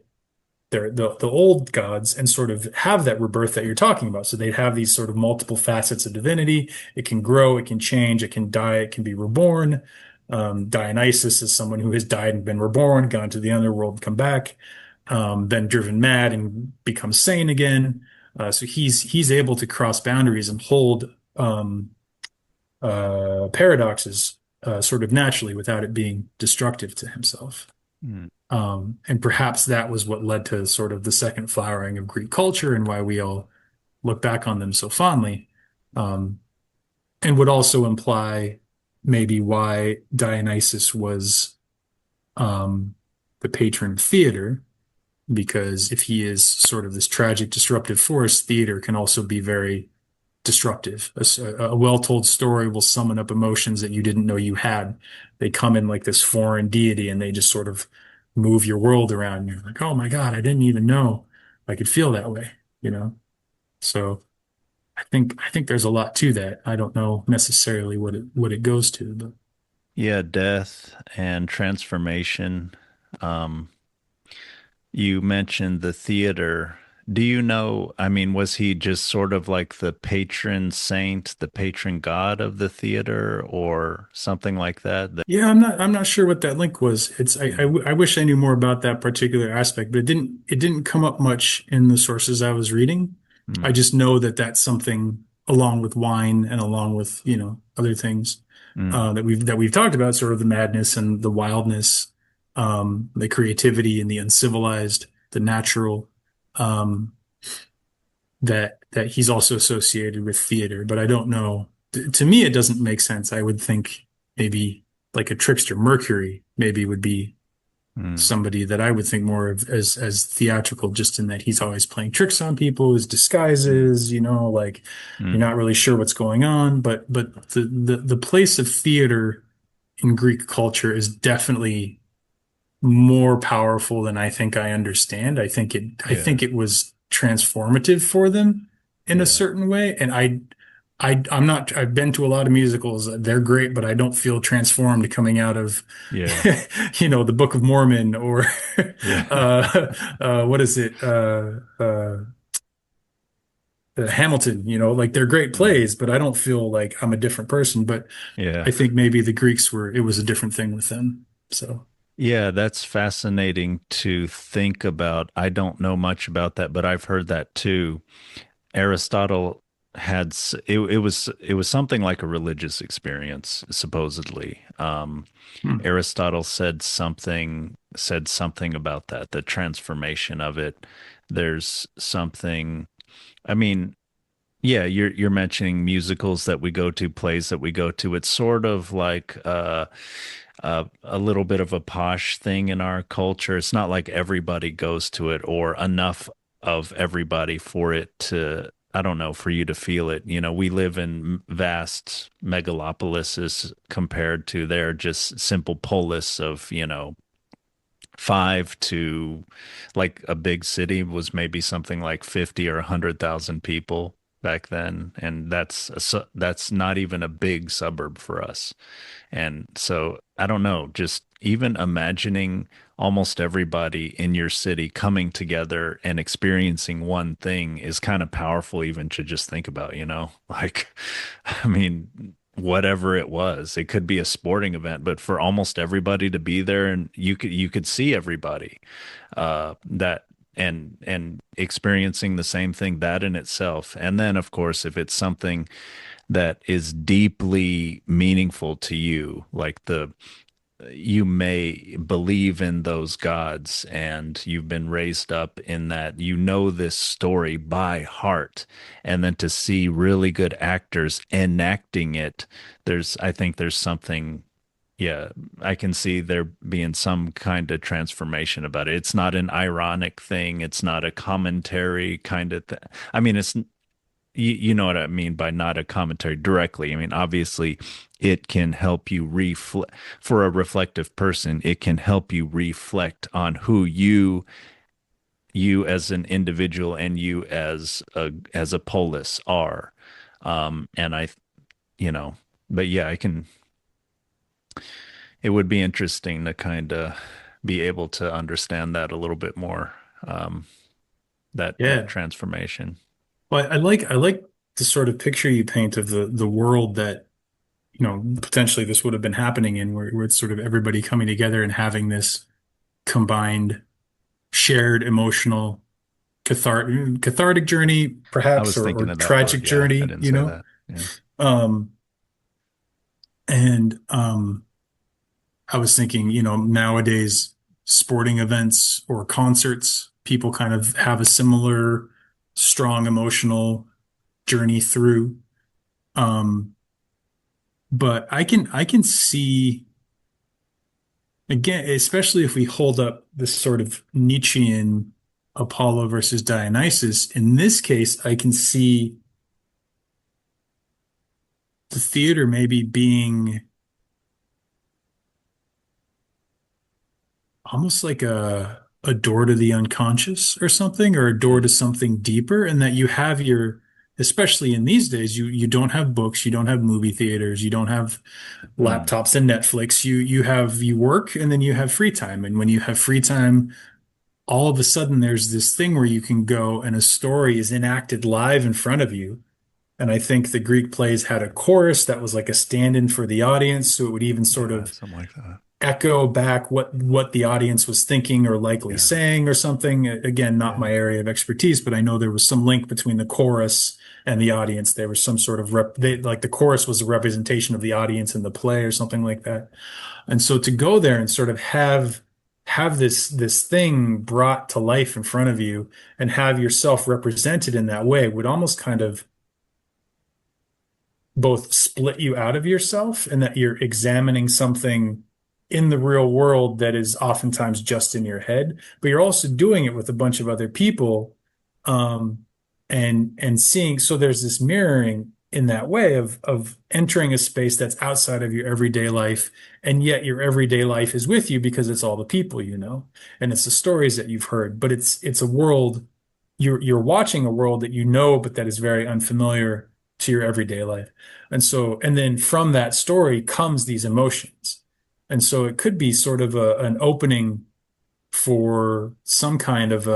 the old gods and sort of have that rebirth that you're talking about. So they'd have these sort of multiple facets of divinity. It can grow, it can change, it can die, it can be reborn. Dionysus is someone who has died and been reborn, gone to the underworld, come back, then driven mad and become sane again. So he's able to cross boundaries and hold paradoxes sort of naturally without it being destructive to himself. Mm. And perhaps that was what led to sort of the second flowering of Greek culture and why we all look back on them so fondly. Um, and would also imply maybe why Dionysus was the patron of theater, because if he is sort of this tragic, disruptive force, theater can also be very destructive. A well-told story will summon up emotions that you didn't know you had. They come in like this foreign deity and they just sort of move your world around. You're like, oh my God, I didn't even know I could feel that way, you know? So I think there's a lot to that. I don't know necessarily what it goes to, but Yeah, death and transformation. Um, you mentioned the theater. Do you know, I mean, was he just sort of like the patron saint, the patron god of the theater, or something like that? yeah, I'm not sure what that link was. Mm. I wish I knew more about that particular aspect, but it didn't come up much in the sources I was reading. I Mm. just know that that's something along with wine and along with, other things Mm. that we've talked about, sort of the madness and the wildness, the creativity and the uncivilized, the natural, um, that he's also associated with theater, but I don't know. To me, it doesn't make sense. I would think maybe like a trickster Mercury maybe would be Mm. somebody that I would think more of as theatrical, just in that he's always playing tricks on people, his Mm. disguises, like you're Mm. not really sure what's going on. But the place of theater in Greek culture is definitely more powerful than I think I understand. I Yeah. think it was transformative for them in a Yeah. certain way. And I'm not, I've been to a lot of musicals. They're great, but I don't feel transformed coming out of, Yeah. the Book of Mormon or, Yeah. what is it? Hamilton, like they're great Mm. plays, but I don't feel like I'm a different person. But Yeah. I think maybe the Greeks it was a different thing with them. So. Yeah, that's fascinating to think about. I don't know much about that, but I've heard that too. Aristotle it was something like a religious experience, supposedly. Hmm. Aristotle said something about that, the transformation of it. There's something, I mean, yeah, you're mentioning musicals that we go to, plays that we go to. It's sort of like a little bit of a posh thing in our culture. It's not like everybody goes to it or enough of everybody for it to, I don't know, for you to feel it. You know, we live in vast megalopolises compared to their just simple polis of, five to like a big city was maybe something like 50 or 100,000 people back then. And that's not even a big suburb for us. And so I don't know, just even imagining almost everybody in your city coming together and experiencing one thing is kind of powerful, even to just think about, Like, I mean, whatever it was, it could be a sporting event, but for almost everybody to be there and you could see everybody that and experiencing the same thing, that in itself. And then of course, if it's something that is deeply meaningful to you, like you may believe in those gods and you've been raised up in that, this story by heart, and then to see really good actors enacting it, I think there's something. Yeah, I can see there being some kind of transformation about it. It's not an ironic thing. It's not a commentary kind of thing. I mean, you know what I mean by not a commentary directly. I mean, obviously, it can help you reflect. For a reflective person, it can help you reflect on who you as an individual and you as a polis are. And you know, but yeah, it would be interesting to kind of be able to understand that a little bit more. Um, that Yeah. transformation. Well, I like the sort of picture you paint of the world that, potentially this would have been happening in, where it's sort of everybody coming together and having this combined, shared emotional cathartic journey, I perhaps, was or thinking of that tragic word. Yeah, I journey, didn't say that. Yeah. Um, and I was thinking, nowadays sporting events or concerts, people kind of have a similar strong emotional journey through. Um, but I can see, again, especially if we hold up this sort of Nietzschean Apollo versus Dionysus, in this case, I can see the theater maybe being almost like a door to the unconscious or something, or a door Mm. to something deeper, and that you have especially in these days, you don't have books, you don't have movie theaters, you don't have Mm. laptops and Netflix. You work and then you have free time. And when you have free time, all of a sudden there's this thing where you can go and a story is enacted live in front of you. And I think the Greek plays had a chorus that was like a stand-in for the audience, so it would even sort Yeah, of something like that. echo back what the audience was thinking or likely Yeah. saying or something. Again, not Yeah. my area of expertise, but I know there was some link between the chorus and the audience. There was some sort of like the chorus was a representation of the audience in the play or something like that. And so to go there and sort of have this thing brought to life in front of you and have yourself represented in that way would almost kind of both split you out of yourself and that you're examining something in the real world that is oftentimes just in your head, but you're also doing it with a bunch of other people, um, and seeing. So there's this mirroring in that way of entering a space that's outside of your everyday life, and yet your everyday life is with you because it's all the people and it's the stories that you've heard, but it's a world you're watching a world that but that is very unfamiliar to your everyday life. And so, and then from that story comes these emotions. And so it could be sort of an opening for some kind of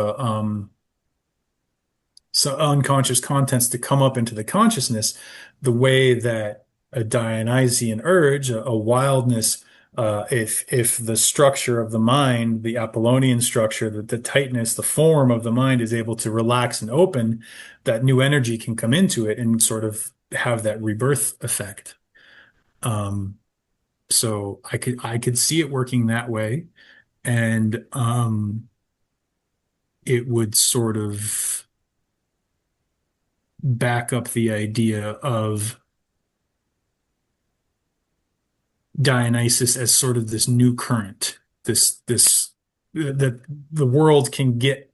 so unconscious contents to come up into the consciousness, the way that a Dionysian urge, a wildness If the structure of the mind, the Apollonian structure, the tightness, the form of the mind is able to relax and open, that new energy can come into it and sort of have that rebirth effect. Um, so I could see it working that way, and it would sort of back up the idea of Dionysus as sort of this new current, this that the world can get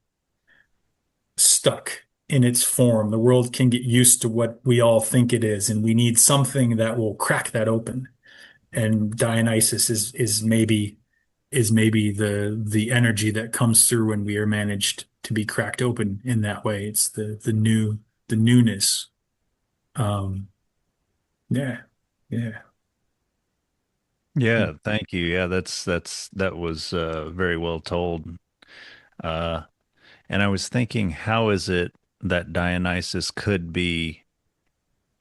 stuck in its form. The world can get used to what we all think it is, and we need something that will crack that open. And Dionysus is maybe the energy that comes through when we are managed to be cracked open in that way. It's the newness. Um, yeah, yeah. Yeah, thank you. Yeah, that was very well told. Uh, and I was thinking, how is it that Dionysus could be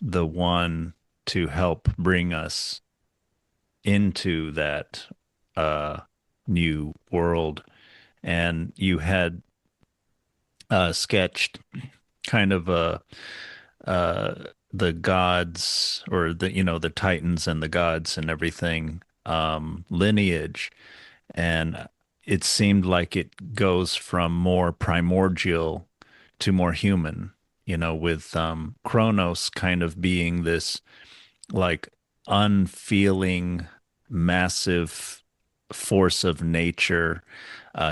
the one to help bring us into that uh, new world? And you had sketched kind of uh, the gods, or the Titans and the gods and everything, lineage. And it seemed like it goes from more primordial to more human, with Kronos kind of being this like unfeeling, massive force of nature.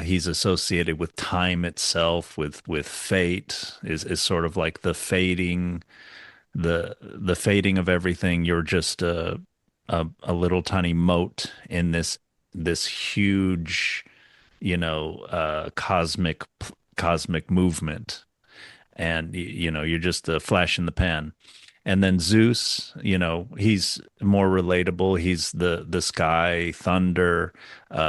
He's associated with time itself, with fate, is sort of like the fading of everything. You're just a little tiny mote in this huge, cosmic movement, and you're just a flash in the pan. And then Zeus, he's more relatable. He's the sky, thunder,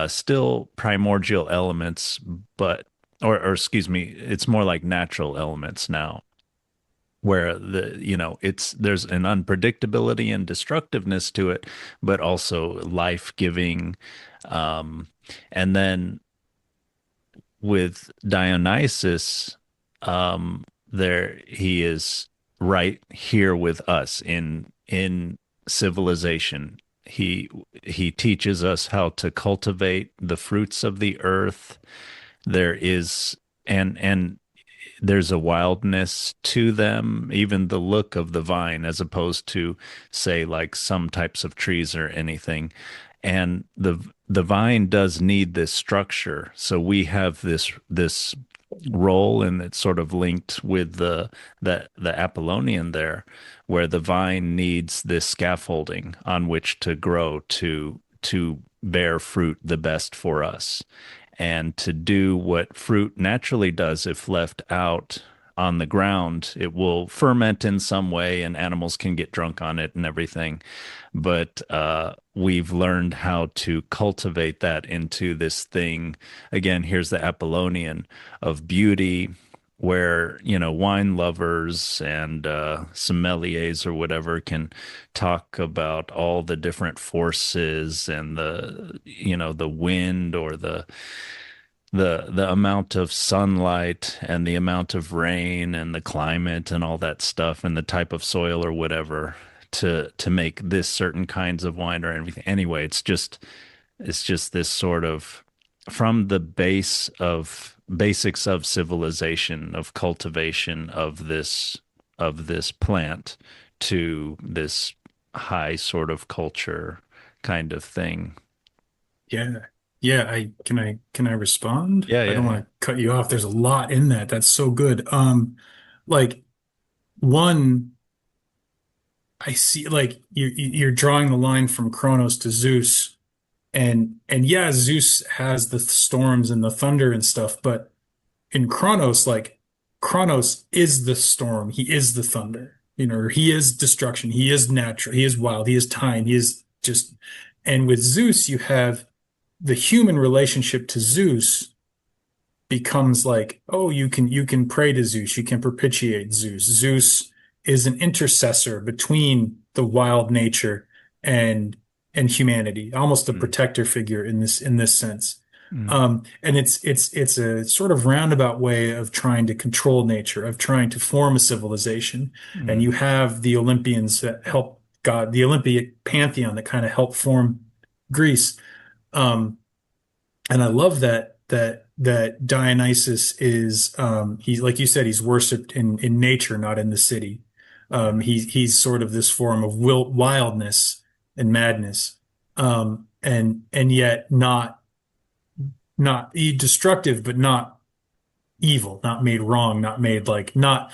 still primordial elements, but or excuse me, it's more like natural elements now, where it's there's an unpredictability and destructiveness to it, but also life-giving. Um, and then with Dionysus, there he is right here with us in civilization. He teaches us how to cultivate the fruits of the earth. There is and there's a wildness to them, even the look of the vine, as opposed to, say, like some types of trees or anything. And the vine does need this structure. So we have this role, and it's sort of linked with the Apollonian there, where the vine needs this scaffolding on which to grow to bear fruit the best for us, and to do what fruit naturally does if left out on the ground. It will ferment in some way, and animals can get drunk on it and everything. But we've learned how to cultivate that into this thing. Again, here's the Apollonian of beauty, where wine lovers and sommeliers or whatever can talk about all the different forces, and the wind, or the amount of sunlight and the amount of rain and the climate and all that stuff, and the type of soil or whatever, to make this certain kinds of wine or anything. Anyway, it's just this sort of, from the basics of civilization, of cultivation of this plant, to this high sort of culture kind of thing. Yeah. Yeah, I respond? Yeah, I yeah, don't yeah. want to cut you off. There's a lot in that. That's so good. Like one, I see like you're drawing the line from Kronos to Zeus, and yeah, Zeus has the storms and the thunder and stuff, but in Kronos, like Kronos is the storm, he is the thunder, he is destruction, he is natural, he is wild, he is time, he is just, and with Zeus, you have the human relationship to Zeus becomes like, oh, you can pray to Zeus, you can propitiate Zeus. Zeus is an intercessor between the wild nature and and humanity, almost a Mm, protector figure in this sense. mm, And it's a sort of roundabout way of trying to control nature, of trying to form a civilization. And mm, you have the Olympians that help God, the Olympic pantheon that kind of help form Greece. And I love that Dionysus is he's like you said, he's worshipped in nature, not in the city. yeah. He's sort of this form of wildness and madness, and yet not destructive, but not evil, not made wrong, not made like not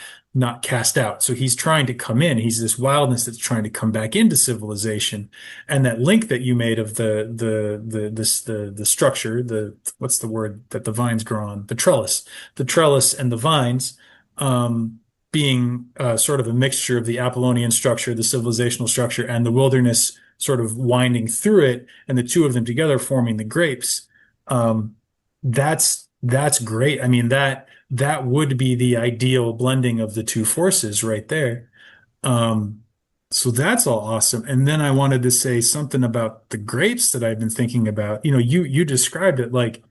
cast out. So he's trying to come in. He's this wildness that's trying to come back into civilization. And that link that you made of the structure, the what's the word that the vines grow on? The trellis and the vines, being sort of a mixture of the Apollonian structure, the civilizational structure, and the wilderness sort of winding through it, and the two of them together forming the grapes. Um, that's great. I mean, that would be the ideal blending of the two forces right there. Um, so that's all awesome. And then I wanted to say something about the grapes that I've been thinking about. You described it like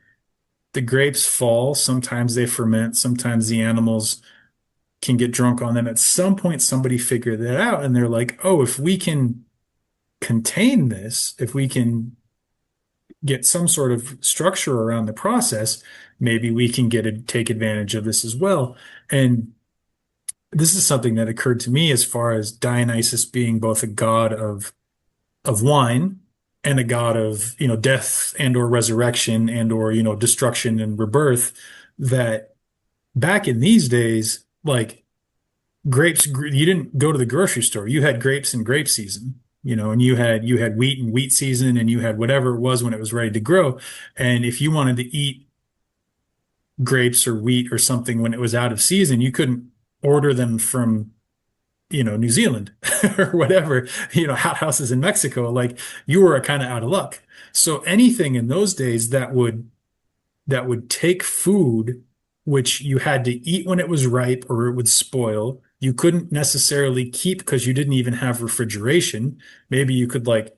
the grapes fall, sometimes they ferment, sometimes the animals can get drunk on them. At some point, somebody figured that out and they're like, oh, if we can contain this, if we can get some sort of structure around the process, maybe we can take advantage of this as well. And this is something that occurred to me as far as Dionysus being both a god of wine and a god of, death and or resurrection and or, destruction and rebirth, that back in these days, like grapes, you didn't go to the grocery store. You had grapes in grape season, and you had wheat in wheat season, and you had whatever it was when it was ready to grow. And if you wanted to eat grapes or wheat or something when it was out of season, you couldn't order them from, New Zealand or whatever, hothouses in Mexico. Like you were kind of out of luck. So anything in those days that would take food, which you had to eat when it was ripe or it would spoil. You couldn't necessarily keep because you didn't even have refrigeration. Maybe you could, like,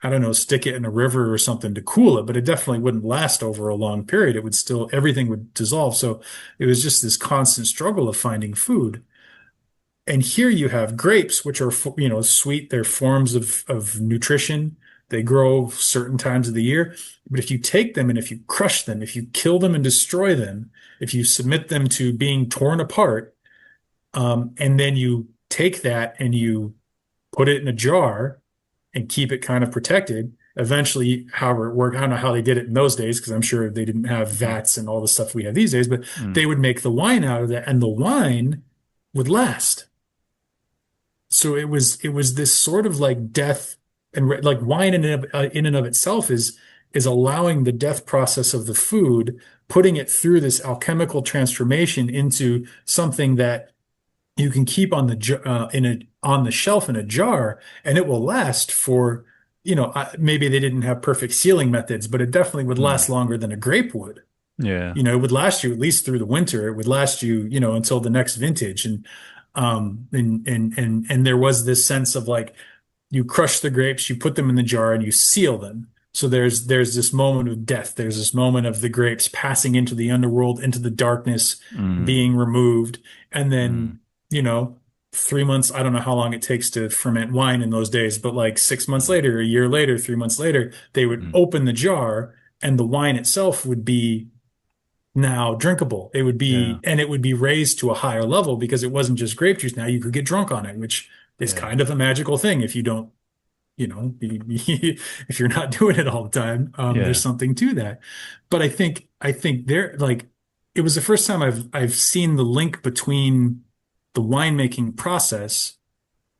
I don't know, stick it in a river or something to cool it, but it definitely wouldn't last over a long period. It would still, everything would dissolve. So it was just this constant struggle of finding food. And here you have grapes, which are, sweet. They're forms of nutrition. They grow certain times of the year. But if you take them and if you crush them, if you kill them and destroy them, if you submit them to being torn apart, and then you take that and you put it in a jar and keep it kind of protected, eventually, however it worked, I don't know how they did it in those days because I'm sure they didn't have Mm, vats and all the stuff we have these days, but mm, they would make the wine out of that and the wine would last. So it was this sort of like death and like wine in and of itself is allowing the death process of the food, putting it through this alchemical transformation into something that you can keep on the shelf in a jar, and it will last for, maybe they didn't have perfect sealing methods, but it definitely would mm. last longer than a grape would. Yeah. It would last you at least through the winter. It would last you, until the next vintage. And there was this sense of like you crush the grapes, you put them in the jar, and you seal them. So there's this moment of death. There's this moment of the grapes passing into the underworld, into the darkness, Mm, being removed, and mm, then, 3 months. I don't know how long it takes to ferment wine in those days, but like 6 months mm, later, a year later, 3 months later, they would mm. open the jar, and the wine itself would be now drinkable. Yeah. And it would be raised to a higher level because it wasn't just grape juice. Now you could get drunk on it, which is Yeah. kind of a magical thing if you don't, if you're not doing it all the time. There's Yeah. something to that. But I think there, like, it was the first time I've seen the link between the winemaking process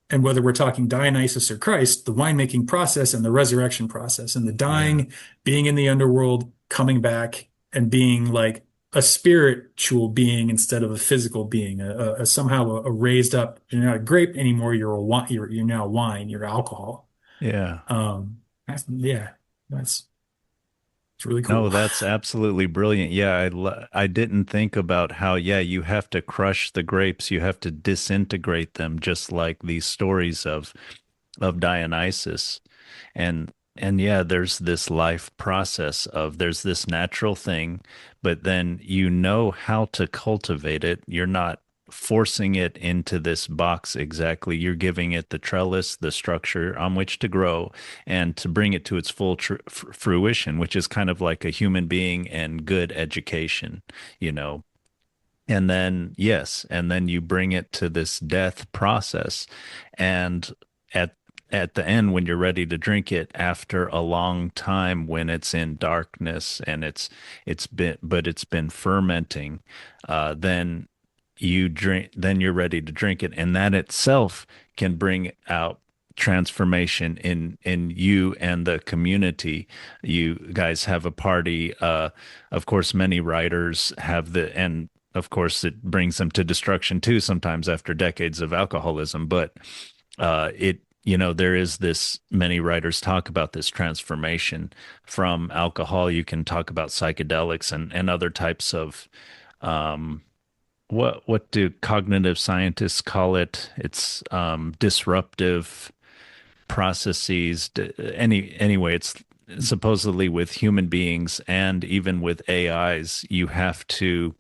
and whether we're talking Dionysus or Christ, the winemaking process and the resurrection process and the Yeah. dying, being in the underworld, coming back and being like a spiritual being instead of a physical being, somehow a raised up. You're not a grape anymore. You're a wine. You're now wine. You're alcohol. Yeah. Yeah, that's it's really No, cool. that's absolutely brilliant. Yeah, I didn't think about how, yeah, you have to crush the grapes, you have to disintegrate them, just like these stories of Dionysus. And and yeah, there's this life process of there's this natural thing, but then you know how to cultivate it. You're not forcing it into this box exactly. You're giving it the trellis, the structure on which to grow and to bring it to its full fruition, which is kind of like a human being and good education, you know. And then, yes, and then you bring it to this death process. And at at the end, when you're ready to drink it after a long time, when it's in darkness and it's been fermenting, then then you're ready to drink it. And that itself can bring out transformation in you and the community. You guys have a party. Of course, many writers have and of course, it brings them to destruction too, sometimes after decades of alcoholism. But there is this, many writers talk about this transformation from alcohol. You can talk about psychedelics and other types of, um, what do cognitive scientists call it? It's disruptive processes. Anyway, it's supposedly with human beings and even with AIs, you have to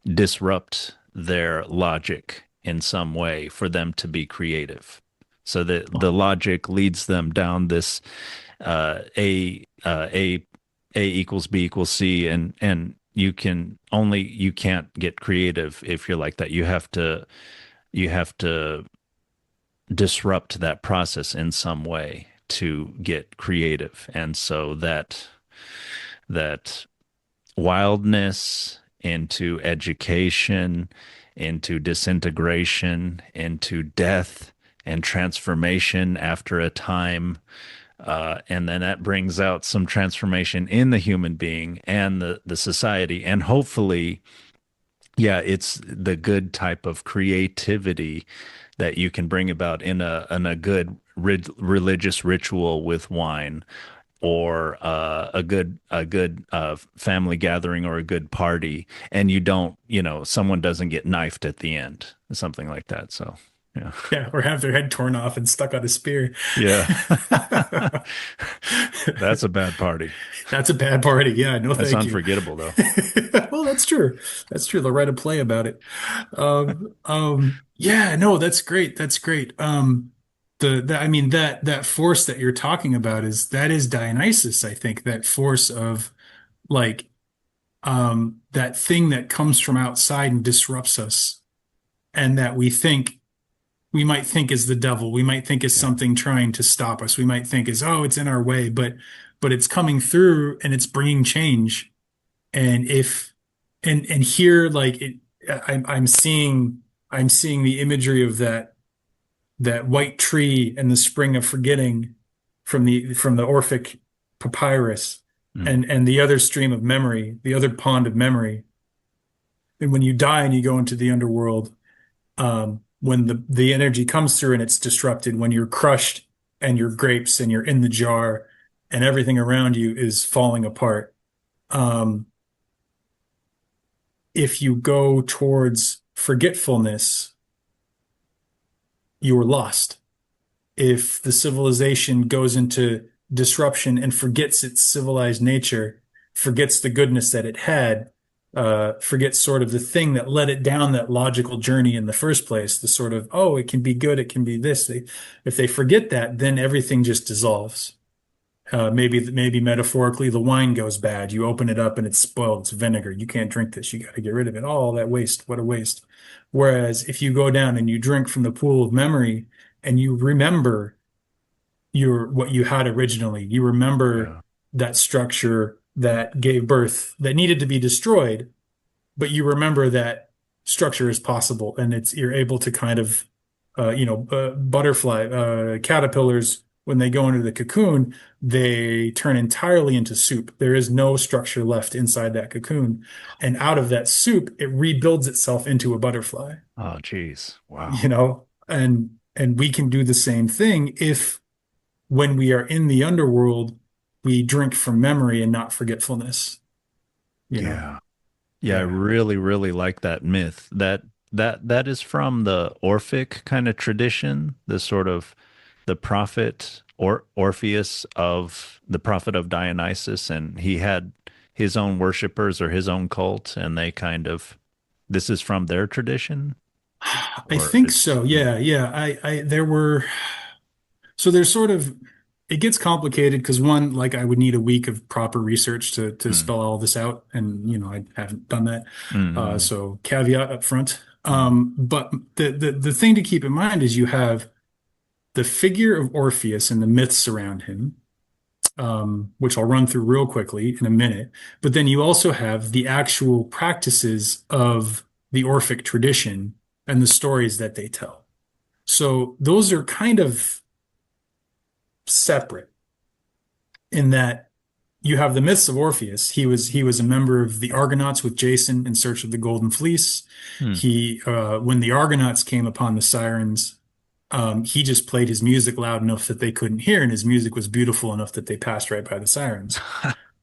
disrupt their logic in some way for them to be creative. So that the logic leads them down this A equals B equals C, and you can't get creative if you're like that. You have to disrupt that process in some way to get creative. And so that wildness into education, into disintegration, into death and transformation after a time. And then that brings out some transformation in the human being and the society. And hopefully, yeah, it's the good type of creativity that you can bring about in a good religious ritual with wine, or a good family gathering, or a good party, and you don't, someone doesn't get knifed at the end, something like that. So, yeah, Yeah, or have their head torn off and stuck on a spear. yeah, that's a bad party. That's a bad party. Yeah, no, That's thank you. unforgettable, though. Well, that's true. That's true. They'll write a play about it. Yeah, no, that's great. That's great. I mean, that force that you're talking about is Dionysus, I think, that force of like, that thing that comes from outside and disrupts us, and that we might think is the devil. We might think is Yeah, something trying to stop us. We might think is, oh, it's in our way, but it's coming through and it's bringing change. And if and here, like it, I'm seeing the imagery of that white tree and the spring of forgetting from the Orphic papyrus, mm, and the other stream of memory, the other pond of memory. And when you die and you go into the underworld, when the energy comes through and it's disrupted, when you're crushed and you're grapes and you're in the jar and everything around you is falling apart. Um, if you go towards forgetfulness, you're lost. If the civilization goes into disruption and forgets its civilized nature, forgets the goodness that it had, forgets sort of the thing that led it down that logical journey in the first place, the sort of, oh, it can be good, it can be this. If they forget that, then everything just dissolves. Maybe metaphorically, the wine goes bad. You open it up and it's spoiled. It's vinegar. You can't drink this. You got to get rid of it. Oh, that waste. What a waste. Whereas if you go down and you drink from the pool of memory and you remember what you had originally, you remember yeah, that structure that gave birth, that needed to be destroyed, but you remember that structure is possible, and you're able to kind of, butterfly, caterpillars, when they go into the cocoon, they turn entirely into soup. There is no structure left inside that cocoon. And out of that soup, it rebuilds itself into a butterfly, oh geez, you wow, know? And we can do the same thing if, when we are in the underworld, we drink from memory and not forgetfulness, you know? yeah. Yeah, I Yeah. really, really like that myth. That is from the Orphic kind of tradition, the sort of the prophet Orpheus of the prophet of Dionysus, and he had his own worshippers or his own cult, and they kind of this is from their tradition, I or think it's so. Yeah, yeah. There were, so there's sort of, it gets complicated because one, like I would need a week of proper research to mm, spell all this out. And, I haven't done that. mm, So caveat up front. mm, But the thing to keep in mind is you have the figure of Orpheus and the myths around him, which I'll run through real quickly in a minute. But then you also have the actual practices of the Orphic tradition and the stories that they tell. So those are kind of separate in that you have the myths of Orpheus. He was a member of the Argonauts with Jason in search of the Golden Fleece. mm. When the Argonauts came upon the Sirens, he just played his music loud enough that they couldn't hear, and his music was beautiful enough that they passed right by the Sirens.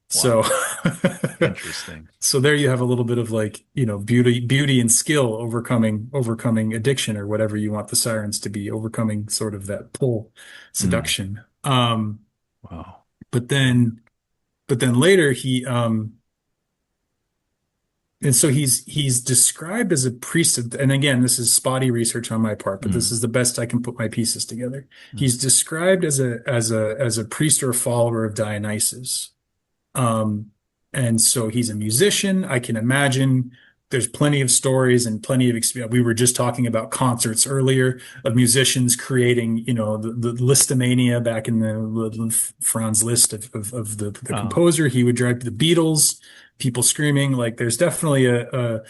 So, Wow, interesting. so there you have a little bit of like, beauty and skill overcoming addiction or whatever you want the Sirens to be, overcoming sort of that pull, Mm, seduction. wow. But then, but then later and so he's described as a priest of, and again, this is spotty research on my part, but this Mm, is the best I can put my pieces together. mm. He's described as a priest or a follower of Dionysus. Um, and so he's a musician. I can imagine there's plenty of stories and plenty of experience. We were just talking about concerts earlier of musicians creating, the listomania back in the Franz Liszt of the Oh, composer. He would drive the Beatles, people screaming. Like there's definitely a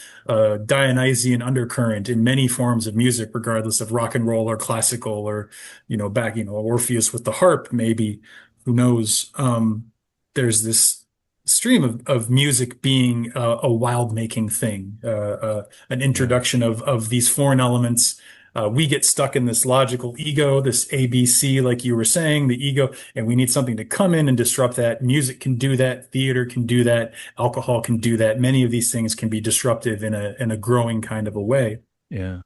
Dionysian undercurrent in many forms of music, regardless of rock and roll or classical or, Orpheus with the harp, maybe, who knows? There's this stream of music being a wild making thing, an yeah, introduction of these foreign elements. We get stuck in this logical ego, this ABC, like you were saying, the ego, and we need something to come in and disrupt that. Music can do that, theater can do that, alcohol can do that. Many of these things can be disruptive in a growing kind of a way. yeah.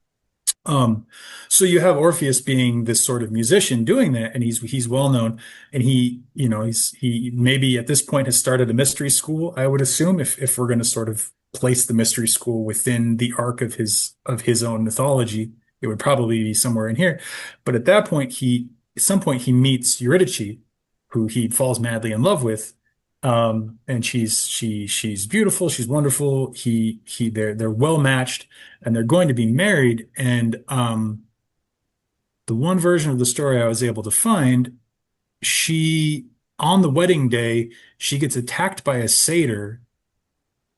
Um, so you have Orpheus being this sort of musician doing that, and he's well known, and he maybe at this point has started a mystery school, I would assume, if we're going to sort of place the mystery school within the arc of his own mythology, it would probably be somewhere in here. But at some point he meets Eurydice, who he falls madly in love with. And she's beautiful, she's wonderful. They're well matched and they're going to be married. And the one version of the story I was able to find, she on the wedding day, she gets attacked by a satyr,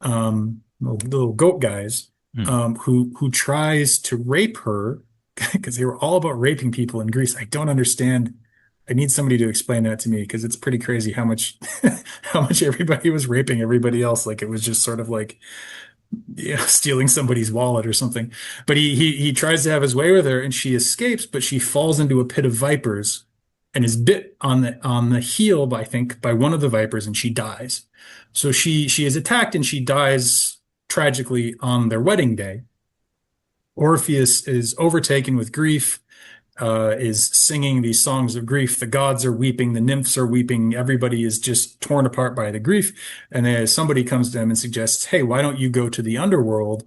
little goat guys, Mm. who tries to rape her because they were all about raping people in Greece. I don't understand. I need somebody to explain that to me because it's pretty crazy how much how much everybody was raping everybody else. Like it was just sort of like, stealing somebody's wallet or something. But he tries to have his way with her, and she escapes, but she falls into a pit of vipers and is bit on the heel by, I think, by one of the vipers, and she dies. So she is attacked and she dies tragically on their wedding day. Orpheus is overtaken with grief, is singing these songs of grief. The gods are weeping, the nymphs are weeping, everybody is just torn apart by the grief. And then somebody comes to him and suggests, hey, why don't you go to the underworld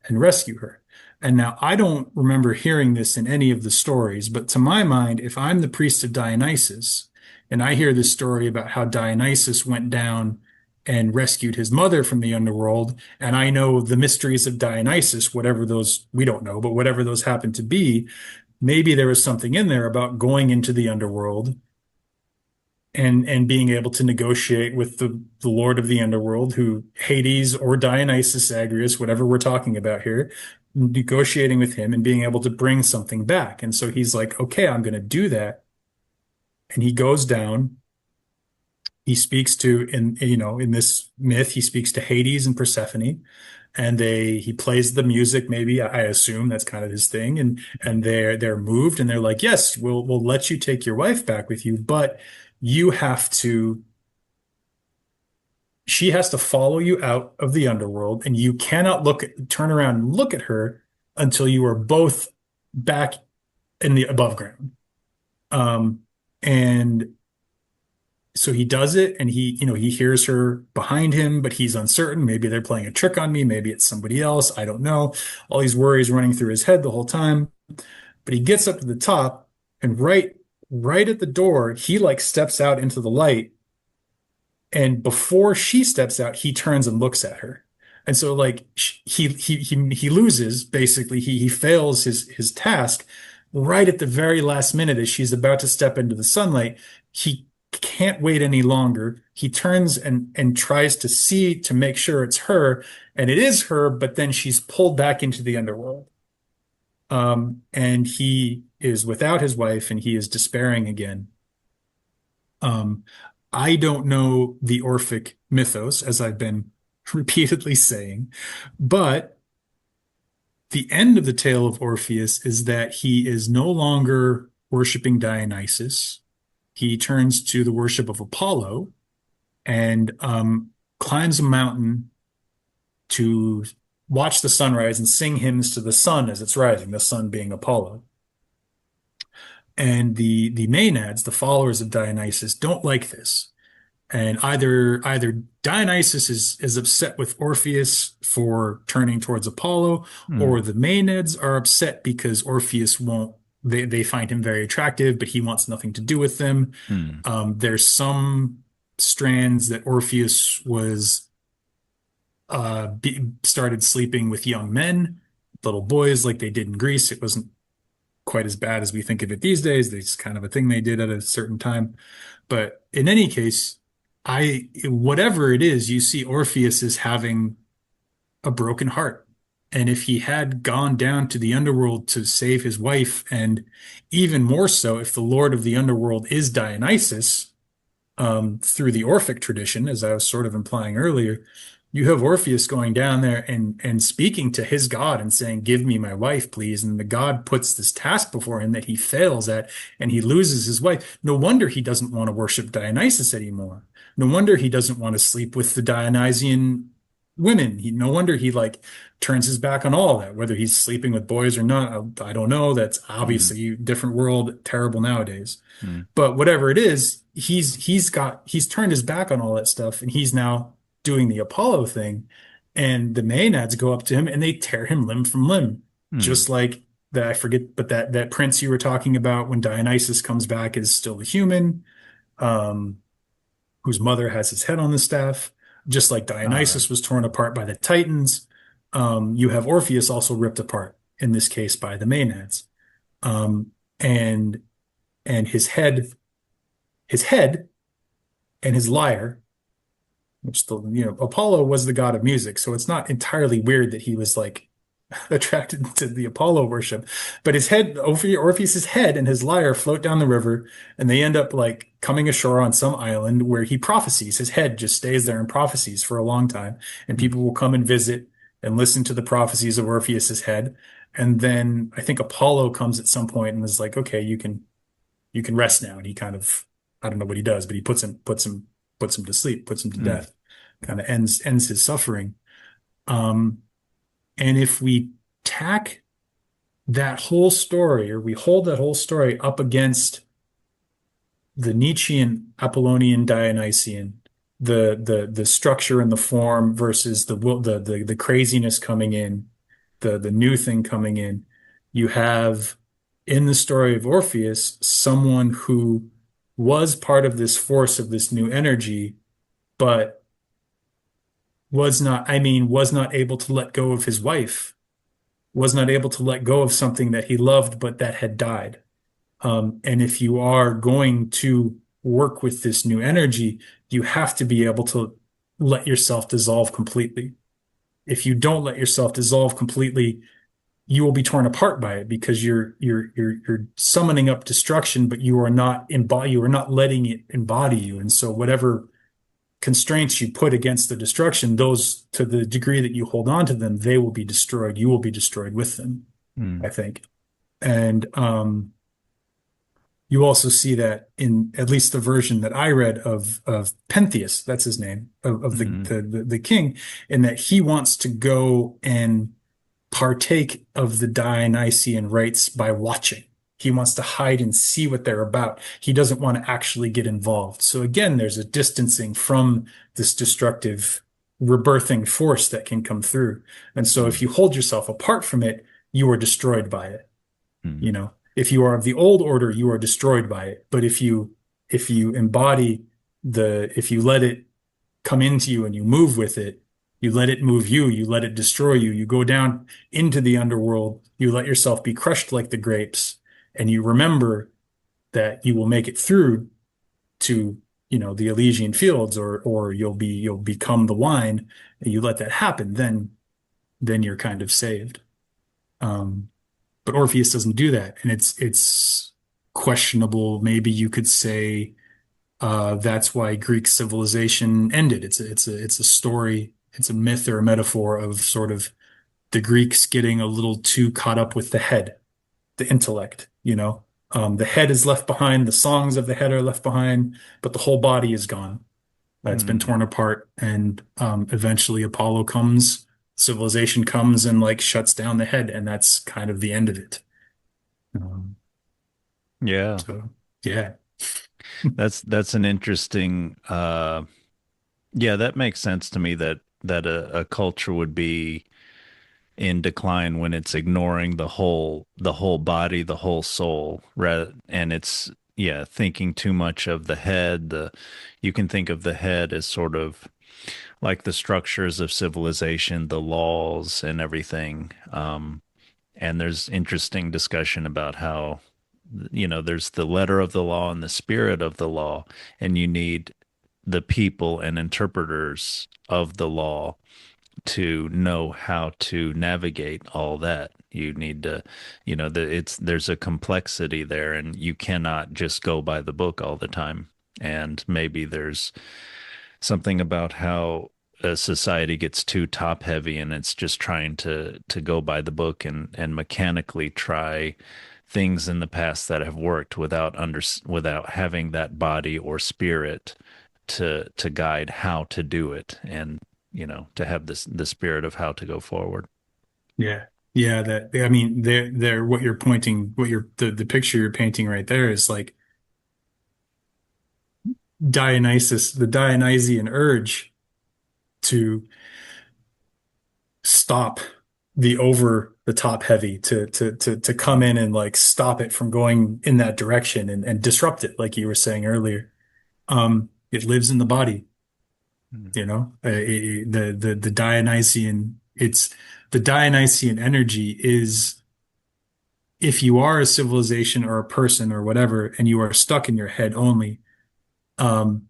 and rescue her? And now I don't remember hearing this in any of the stories, but to my mind, if I'm the priest of Dionysus and I hear this story about how Dionysus went down and rescued his mother from the underworld, and I know the mysteries of Dionysus, whatever those, we don't know, but whatever those happen to be, maybe there was something in there about going into the underworld and being able to negotiate with the Lord of the underworld, who Hades or Dionysus Agrius, whatever we're talking about here, negotiating with him and being able to bring something back. And so he's like, okay, I'm going to do that. And he goes down. He speaks to, in this myth, he speaks to Hades and Persephone, and he plays the music. Maybe I assume that's kind of his thing, and they're moved, and they're like, yes, we'll let you take your wife back with you, but you have to. She has to follow you out of the underworld, and you cannot turn around and look at her until you are both back in the above ground. Um, And so he does it, and he hears her behind him, but he's uncertain. Maybe they're playing a trick on me. Maybe it's somebody else. I don't know. All these worries running through his head the whole time. But he gets up to the top, and right at the door, he like steps out into the light. And before she steps out, he turns and looks at her. And so like he loses basically. He fails his task right at the very last minute as she's about to step into the sunlight. He can't wait any longer. He turns and tries to see to make sure it's her, and it is her, but then she's pulled back into the underworld. And he is without his wife, and he is despairing again. Um, I don't know the Orphic mythos, as I've been repeatedly saying, but the end of the tale of Orpheus is that he is no longer worshiping Dionysus. He turns to the worship of Apollo and climbs a mountain to watch the sunrise and sing hymns to the sun as it's rising, the sun being Apollo. And the Maenids, the followers of Dionysus, don't like this. And either Dionysus is upset with Orpheus for turning towards Apollo, or Hmm. the Maenids are upset because Orpheus won't. They find him very attractive, but he wants nothing to do with them. Hmm. There's some strands that Orpheus was started sleeping with young men, little boys, like they did in Greece. It wasn't quite as bad as we think of it these days. It's kind of a thing they did at a certain time. But in any case, whatever it is, you see Orpheus is having a broken heart. And if he had gone down to the underworld to save his wife, and even more so, if the Lord of the underworld is Dionysus, through the Orphic tradition, as I was sort of implying earlier, you have Orpheus going down there and speaking to his god and saying, "Give me my wife, please." And the god puts this task before him that he fails at, and he loses his wife. No wonder he doesn't want to worship Dionysus anymore. No wonder he doesn't want to sleep with the Dionysian women. No wonder he like turns his back on all that, whether he's sleeping with boys or not. I don't know. That's Hmm. obviously a different world, terrible nowadays. Hmm. But whatever it is, he's turned his back on all that stuff, and he's now doing the Apollo thing. And the Maenads go up to him and they tear him limb from limb, Hmm. just like that. I forget, but that prince you were talking about when Dionysus comes back is still a human, um, whose mother has his head on the staff, just like All right. Dionysus was torn apart by the Titans. You have Orpheus also ripped apart in this case by the Maenads, um, and and his head and his lyre, which Apollo was the god of music, so it's not entirely weird that he was like attracted to the Apollo worship. But his head, Orpheus's head and his lyre float down the river, and they end up like coming ashore on some island where he prophesies. His head just stays there and prophecies for a long time, and Hmm. people will come and visit and listen to the prophecies of Orpheus's head. And then I think Apollo comes at some point and is like, "Okay, you can rest now." And he kind of, I don't know what he does, but he puts him to sleep, puts him to Hmm. death, kind of ends his suffering. Um, and if we tack that whole story, or we hold that whole story up against the Nietzschean, Apollonian, Dionysian, the structure and the form versus the craziness coming in, the new thing coming in, you have in the story of Orpheus someone who was part of this force of this new energy, but was not able to let go of his wife, was not able to let go of something that he loved, but that had died. And if you are going to work with this new energy, you have to be able to let yourself dissolve completely. If you don't let yourself dissolve completely, you will be torn apart by it because you're summoning up destruction, but you are not letting it embody you. And so whatever constraints you put against the destruction, those to the degree that you hold on to them, they will be destroyed. You will be destroyed with them, Hmm. I think. And you also see that in at least the version that I read of Pentheus, that's his name, of Hmm. the king, in that he wants to go and partake of the Dionysian rites by watching. He wants to hide and see what they're about. He doesn't want to actually get involved. So again, there's a distancing from this destructive rebirthing force that can come through. And so if Mm, you hold yourself apart from it, you are destroyed by it. mm, If you are of the old order, you are destroyed by it. But if you embody if you let it come into you and you move with it, you let it move you, you let it destroy you, you go down into the underworld, you let yourself be crushed like the grapes, and you remember that you will make it through to, the Elysian fields, or you'll become the wine, and you let that happen, then you're kind of saved. Um, but Orpheus doesn't do that, and it's questionable. Maybe you could say that's why Greek civilization ended. It's a story, it's a myth or a metaphor of sort of the Greeks getting a little too caught up with the head, the intellect. The head is left behind, the songs of the head are left behind, but the whole body is gone. It's been mm. torn apart, and eventually Apollo comes, civilization comes and like shuts down the head, and that's kind of the end of it. Um, Yeah, so yeah, that's an interesting. Yeah, that makes sense to me that a culture would be in decline when it's ignoring the whole body, the whole soul, and it's yeah, thinking too much of the head. The You can think of the head as sort of like the structures of civilization, the laws and everything. And there's interesting discussion about how, there's the letter of the law and the spirit of the law, and you need the people and interpreters of the law to know how to navigate all that. You need to, there's a complexity there, and you cannot just go by the book all the time. And maybe there's something about how a society gets too top heavy and it's just trying to go by the book and mechanically try things in the past that have worked without having that body or spirit to guide how to do it, and to have the spirit of how to go forward. yeah, yeah. That I mean, what you're pointing, the picture you're painting right there is like Dionysus, the Dionysian urge to stop the over the top heavy, to come in and like stop it from going in that direction and disrupt it, like you were saying earlier. It lives in the body, Mm. the Dionysian, it's the Dionysian energy is, if you are a civilization or a person or whatever, and you are stuck in your head only, um,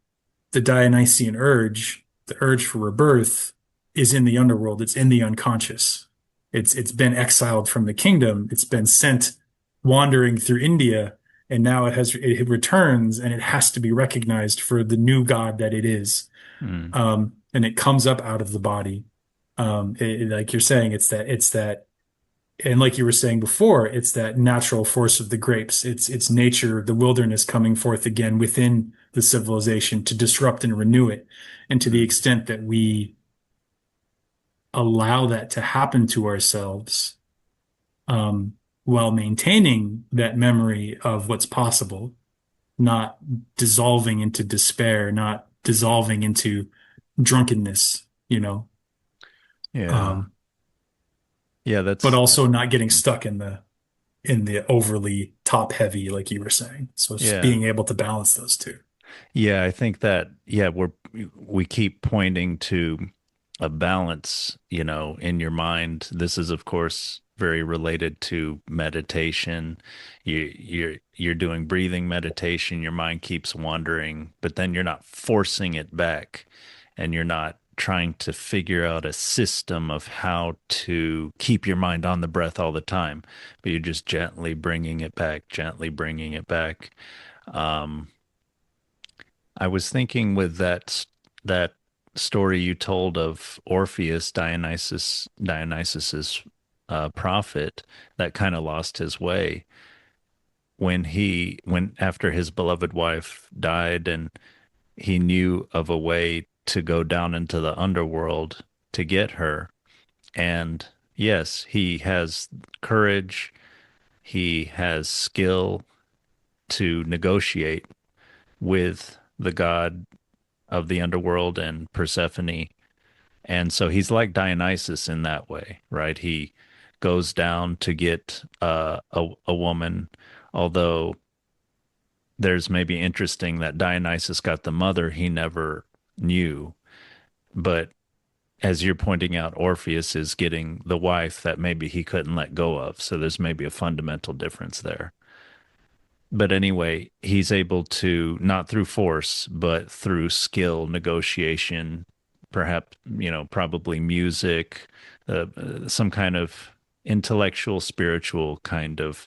the Dionysian urge, the urge for rebirth, is in the underworld. It's in the unconscious. It's been exiled from the kingdom. It's been sent wandering through India, and now it returns, and it has to be recognized for the new god that it is. Mm. And it comes up out of the body. Like you're saying, and like you were saying before, it's that natural force of the grapes. It's nature, the wilderness coming forth again within the civilization to disrupt and renew it. And to the Mm. extent that we allow that to happen to ourselves, while maintaining that memory of what's possible, not dissolving into despair, not dissolving into drunkenness, Yeah. um, Yeah, but that's also not getting stuck in the overly top heavy, like you were saying. So it's just yeah. being able to balance those two. Yeah, I think that yeah, we keep pointing to a balance, in your mind. This is of course very related to meditation. You're doing breathing meditation, your mind keeps wandering, but then you're not forcing it back, and you're not trying to figure out a system of how to keep your mind on the breath all the time, but you're just gently bringing it back, gently bringing it back. Um, I was thinking with that story you told of Orpheus, Dionysus's prophet that kind of lost his way when after his beloved wife died, and he knew of a way to go down into the underworld to get her. And yes, he has courage He has skill to negotiate with the god of the underworld and Persephone. And so he's like Dionysus in that way, right? He goes down to get a woman, although there's maybe interesting that Dionysus got the mother he never knew. But as you're pointing out, Orpheus is getting the wife that maybe he couldn't let go of. So there's maybe a fundamental difference there. But anyway, he's able to, not through force, but through skill, negotiation, perhaps, probably music, some kind of intellectual, spiritual kind of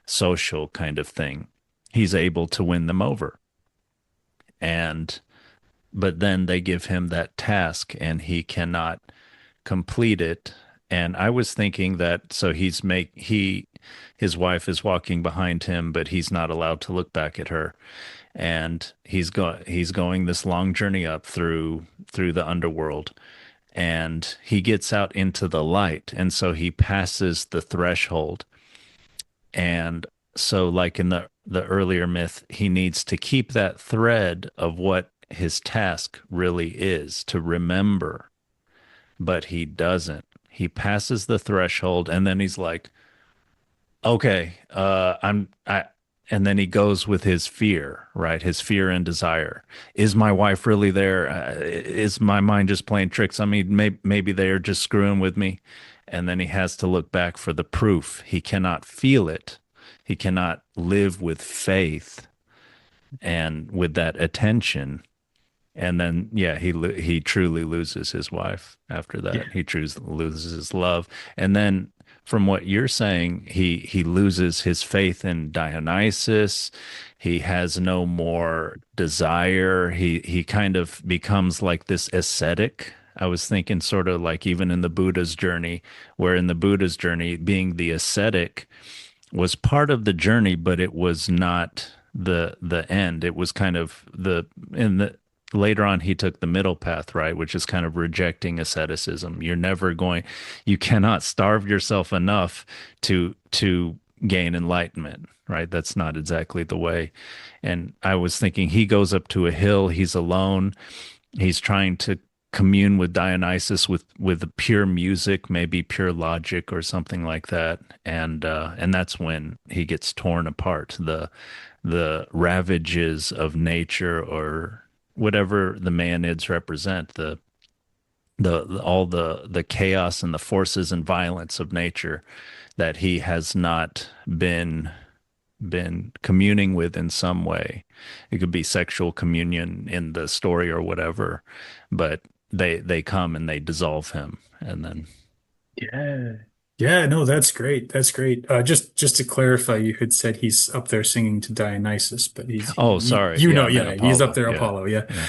social kind of thing. He's able to win them over. And but then they give him that task and he cannot complete it. And I was thinking that so his wife is walking behind him, but he's not allowed to look back at her. And he's going this long journey up through the underworld. And he gets out into the light. And so he passes the threshold. And so like in the earlier myth, he needs to keep that thread of what his task really is to remember, but he doesn't. He passes the threshold and then he's like, okay, and then he goes with his fear, right? His fear and desire. Is my wife really there? Is my mind just playing tricks on me? Maybe they are just screwing with me. And then he has to look back for the proof. He cannot feel it. He cannot live with faith and with that attention. And then, yeah, he truly loses his wife after Yeah. that. He truly loses his love. And then, from what you're saying, he loses his faith in Dionysus. He has no more desire. He kind of becomes like this ascetic. I was thinking sort of like even in the Buddha's journey, where in the Buddha's journey, being the ascetic was part of the journey, but it was not the end. It was kind of the in the later on he took the middle path, right, which is kind of rejecting asceticism. You cannot starve yourself enough to gain enlightenment, right? That's not exactly the way. And I was thinking he goes up to a hill, he's alone, he's trying to commune with Dionysus with pure music, maybe pure logic or something like that, and that's when he gets torn apart. The ravages of nature or whatever the Maenids represent, all the chaos and the forces and violence of nature that he has not been communing with in some way. It could be sexual communion in the story or whatever, but they come and they dissolve him, and then Yeah. Yeah, no, that's great. That's great. Just to clarify, you had said he's up there singing to Dionysus, but oh, sorry, yeah, I meant yeah, he's up Apollo. there, Yeah, Apollo, yeah. yeah.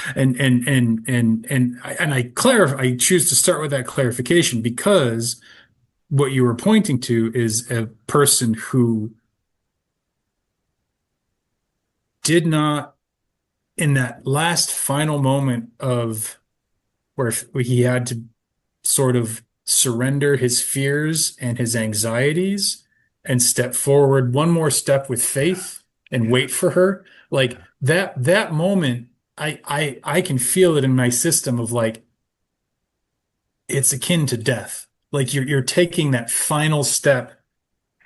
I choose to start with that clarification because what you were pointing to is a person who did not, in that last final moment of where he had to sort of surrender his fears and his anxieties and step forward one more step with faith and Yeah, wait for her. Like yeah, that moment, I can feel it in my system of like it's akin to death. Like you're taking that final step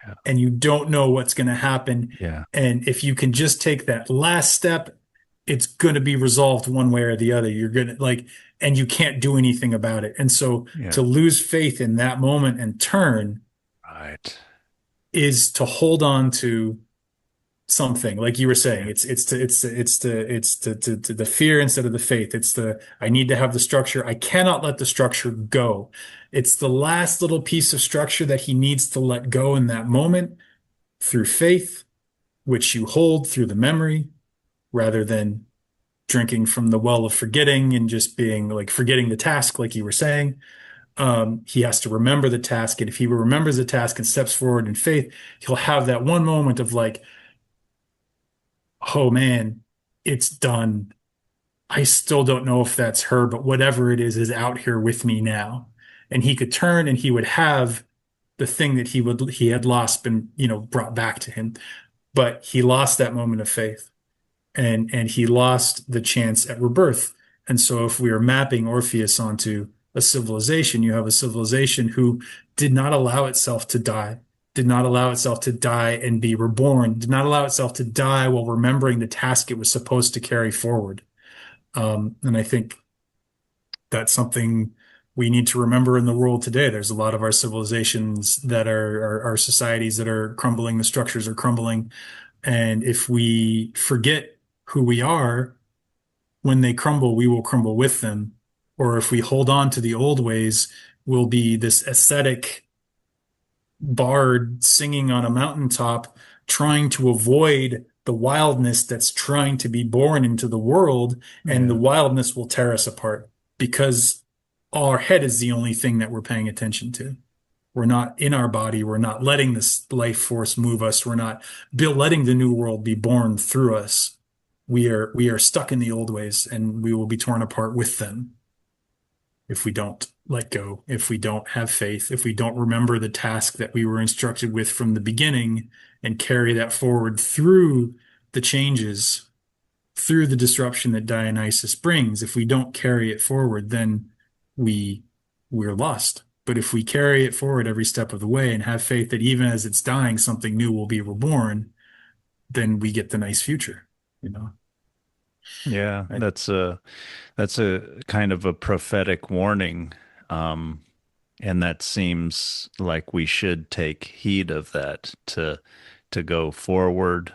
yeah, and you don't know what's going to happen. yeah, And if you can just take that last step, it's going to be resolved one way or the other. You're going to like, and you can't do anything about it. And so to yeah. lose faith in that moment and turn Right. is to hold on to something like you were saying Yeah, it's to the fear instead of the faith. It's the I need to have the structure. I cannot let the structure go. It's the last little piece of structure that he needs to let go in that moment through faith, which you hold through the memory rather than drinking from the well of forgetting and just being like forgetting the task like you were saying. He has to remember the task, and if he remembers the task and steps forward in faith, he'll have that one moment of like, oh man, it's done. I still don't know if that's her, but whatever it is out here with me now. And he could turn and he would have the thing that he had lost been, brought back to him. But he lost that moment of faith, and he lost the chance at rebirth. And so if we are mapping Orpheus onto a civilization, you have a civilization who did not allow itself to die, did not allow itself to die and be reborn, did not allow itself to die while remembering the task it was supposed to carry forward. And I think that's something we need to remember in the world today. There's a lot of our civilizations that are our societies that are crumbling, the structures are crumbling. And if we forget who we are, when they crumble, we will crumble with them. Or if we hold on to the old ways, we'll be this ascetic bard singing on a mountaintop, trying to avoid the wildness that's trying to be born into the world, and the Yeah. wildness will tear us apart because our head is the only thing that we're paying attention to. We're not in our body. We're not letting this life force move us. We're not letting the new world be born through us. We are stuck in the old ways, and we will be torn apart with them if we don't let go, if we don't have faith, if we don't remember the task that we were instructed with from the beginning and carry that forward through the changes, through the disruption that Dionysus brings. If we don't carry it forward, then we we're lost. But if we carry it forward every step of the way and have faith that even as it's dying, something new will be reborn, then we get the nice future, you know. Yeah, I, that's a kind of a prophetic warning. Um, and that seems like we should take heed of that to go forward,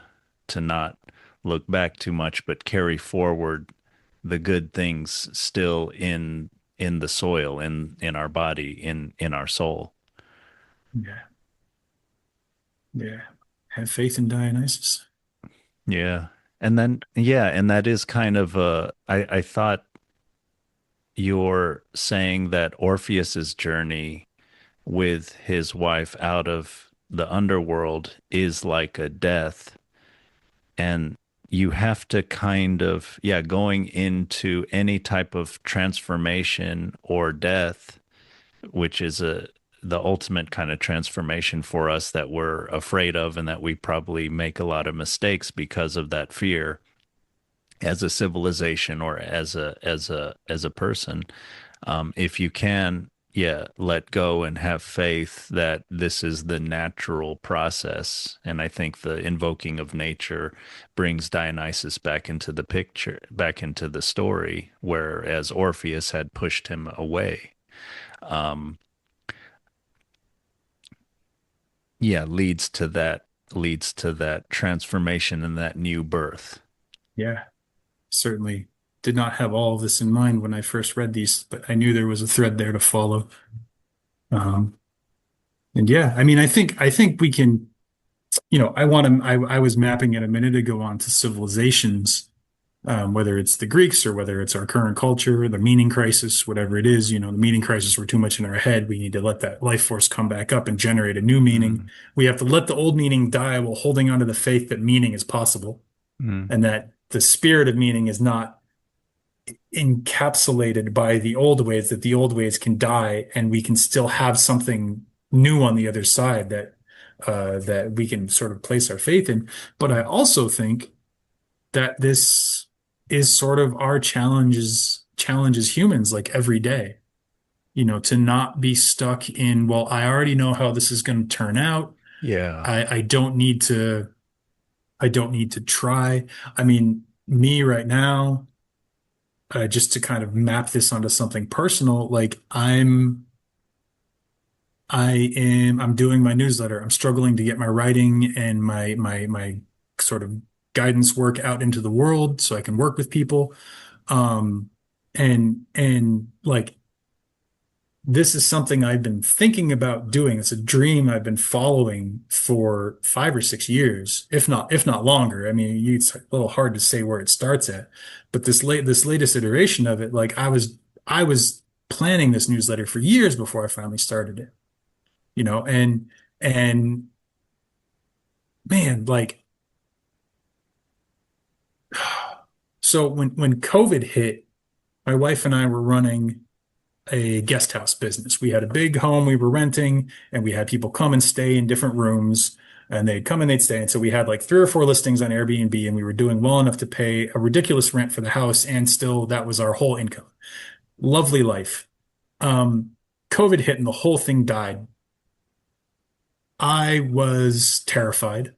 to not look back too much, but carry forward the good things still in the soil, in our body, in our soul. yeah, yeah. Have faith in Dionysus. Yeah. And then yeah, and that is kind of I thought you're saying that Orpheus's journey with his wife out of the underworld is like a death, and you have to kind of, yeah, going into any type of transformation or death, which is the ultimate kind of transformation for us that we're afraid of, and that we probably make a lot of mistakes because of that fear as a civilization or as a person. If you can, yeah, let go and have faith that this is the natural process. And I think the invoking of nature brings Dionysus back into the picture, back into the story, whereas Orpheus had pushed him away. Um, yeah, leads to that transformation and that new birth. Yeah, certainly did not have all of this in mind when I first read these, but I knew there was a thread there to follow. Um, and yeah, I mean, I think we can, I was mapping it a minute ago onto civilizations, whether it's the Greeks or whether it's our current culture, the meaning crisis, whatever it is, the meaning crisis, we're too much in our head. We need to let that life force come back up and generate a new meaning. Mm, We have to let the old meaning die while holding on to the faith that meaning is possible mm, and that the spirit of meaning is not encapsulated by the old ways, that the old ways can die and we can still have something new on the other side that we can sort of place our faith in. But I also think that this is sort of our challenges humans like every day, to not be stuck in, well, I already know how this is going to turn out. yeah. I don't need to try. I mean, me right now, just to kind of map this onto something personal, like I'm doing my newsletter. I'm struggling to get my writing and my sort of guidance work out into the world so I can work with people. Um, and like this is something I've been thinking about doing. It's a dream I've been following for 5 or 6 years, if not longer. I mean, it's a little hard to say where it starts at, but this latest iteration of it, like I was planning this newsletter for years before I finally started it, and man, like so when COVID hit, my wife and I were running a guest house business. We had a big home we were renting, and we had people come and stay in different rooms, and they'd come and they'd stay. And so we had like 3 or 4 listings on Airbnb, and we were doing well enough to pay a ridiculous rent for the house, and still that was our whole income. Lovely life. Um, COVID hit and the whole thing died. I was terrified.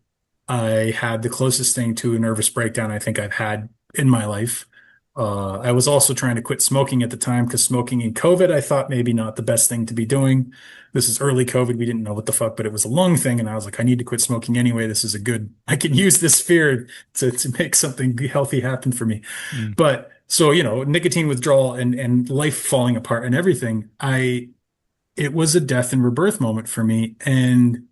I had the closest thing to a nervous breakdown I think I've had in my life. I was also trying to quit smoking at the time because smoking in COVID, I thought maybe not the best thing to be doing. This is early COVID. We didn't know what the fuck, but it was a lung thing. And I was like, I need to quit smoking anyway. This is a good, I can use this fear to make something healthy happen for me. Mm. But so, nicotine withdrawal and life falling apart and everything, it was a death and rebirth moment for me. And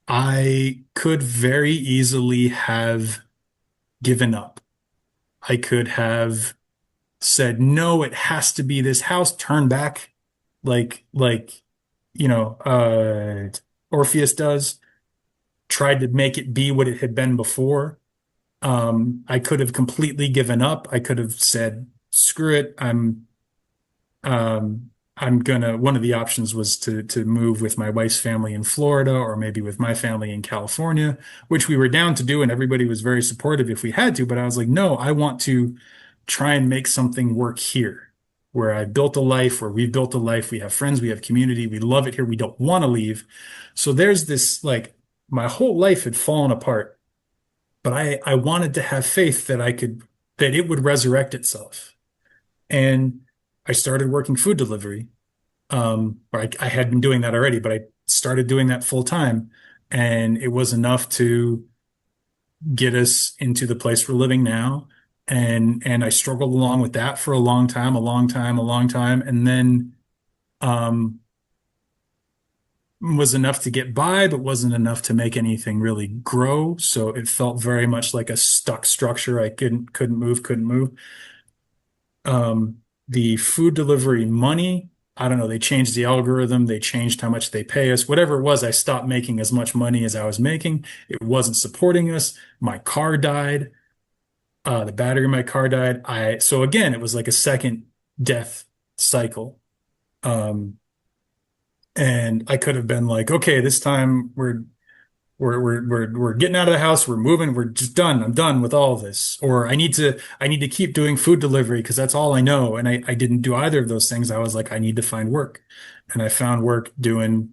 I could very easily have given up. I could have said, no, it has to be this house, turn back like, you know, uh, Orpheus does, tried to make it be what it had been before. I could have completely given up. I could have said, screw it. Um, I'm gonna, one of the options was to move with my wife's family in Florida or maybe with my family in California, which we were down to do, and everybody was very supportive if we had to. But I was like, no, I want to try and make something work here, where I built a life, where we've built a life, we have friends, we have community, we love it here, we don't want to leave. So there's this like my whole life had fallen apart, but I wanted to have faith that that it would resurrect itself. And I started working food delivery. Or I had been doing that already, but I started doing that full time, and it was enough to get us into the place we're living now. And I struggled along with that for a long time, a long time, a long time, and then um, was enough to get by, but wasn't enough to make anything really grow. So it felt very much like a stuck structure. I couldn't move. The food delivery money, I don't know, they changed the algorithm, they changed how much they pay us. Whatever it was, I stopped making as much money as I was making. It wasn't supporting us. My car died. The battery in my car died. So again, it was like a second death cycle. Um, and I could have been like, okay, this time we're getting out of the house, we're moving, we're just done. I'm done with all of this. Or I need to keep doing food delivery because that's all I know. And I didn't do either of those things. I was like, I need to find work. And I found work doing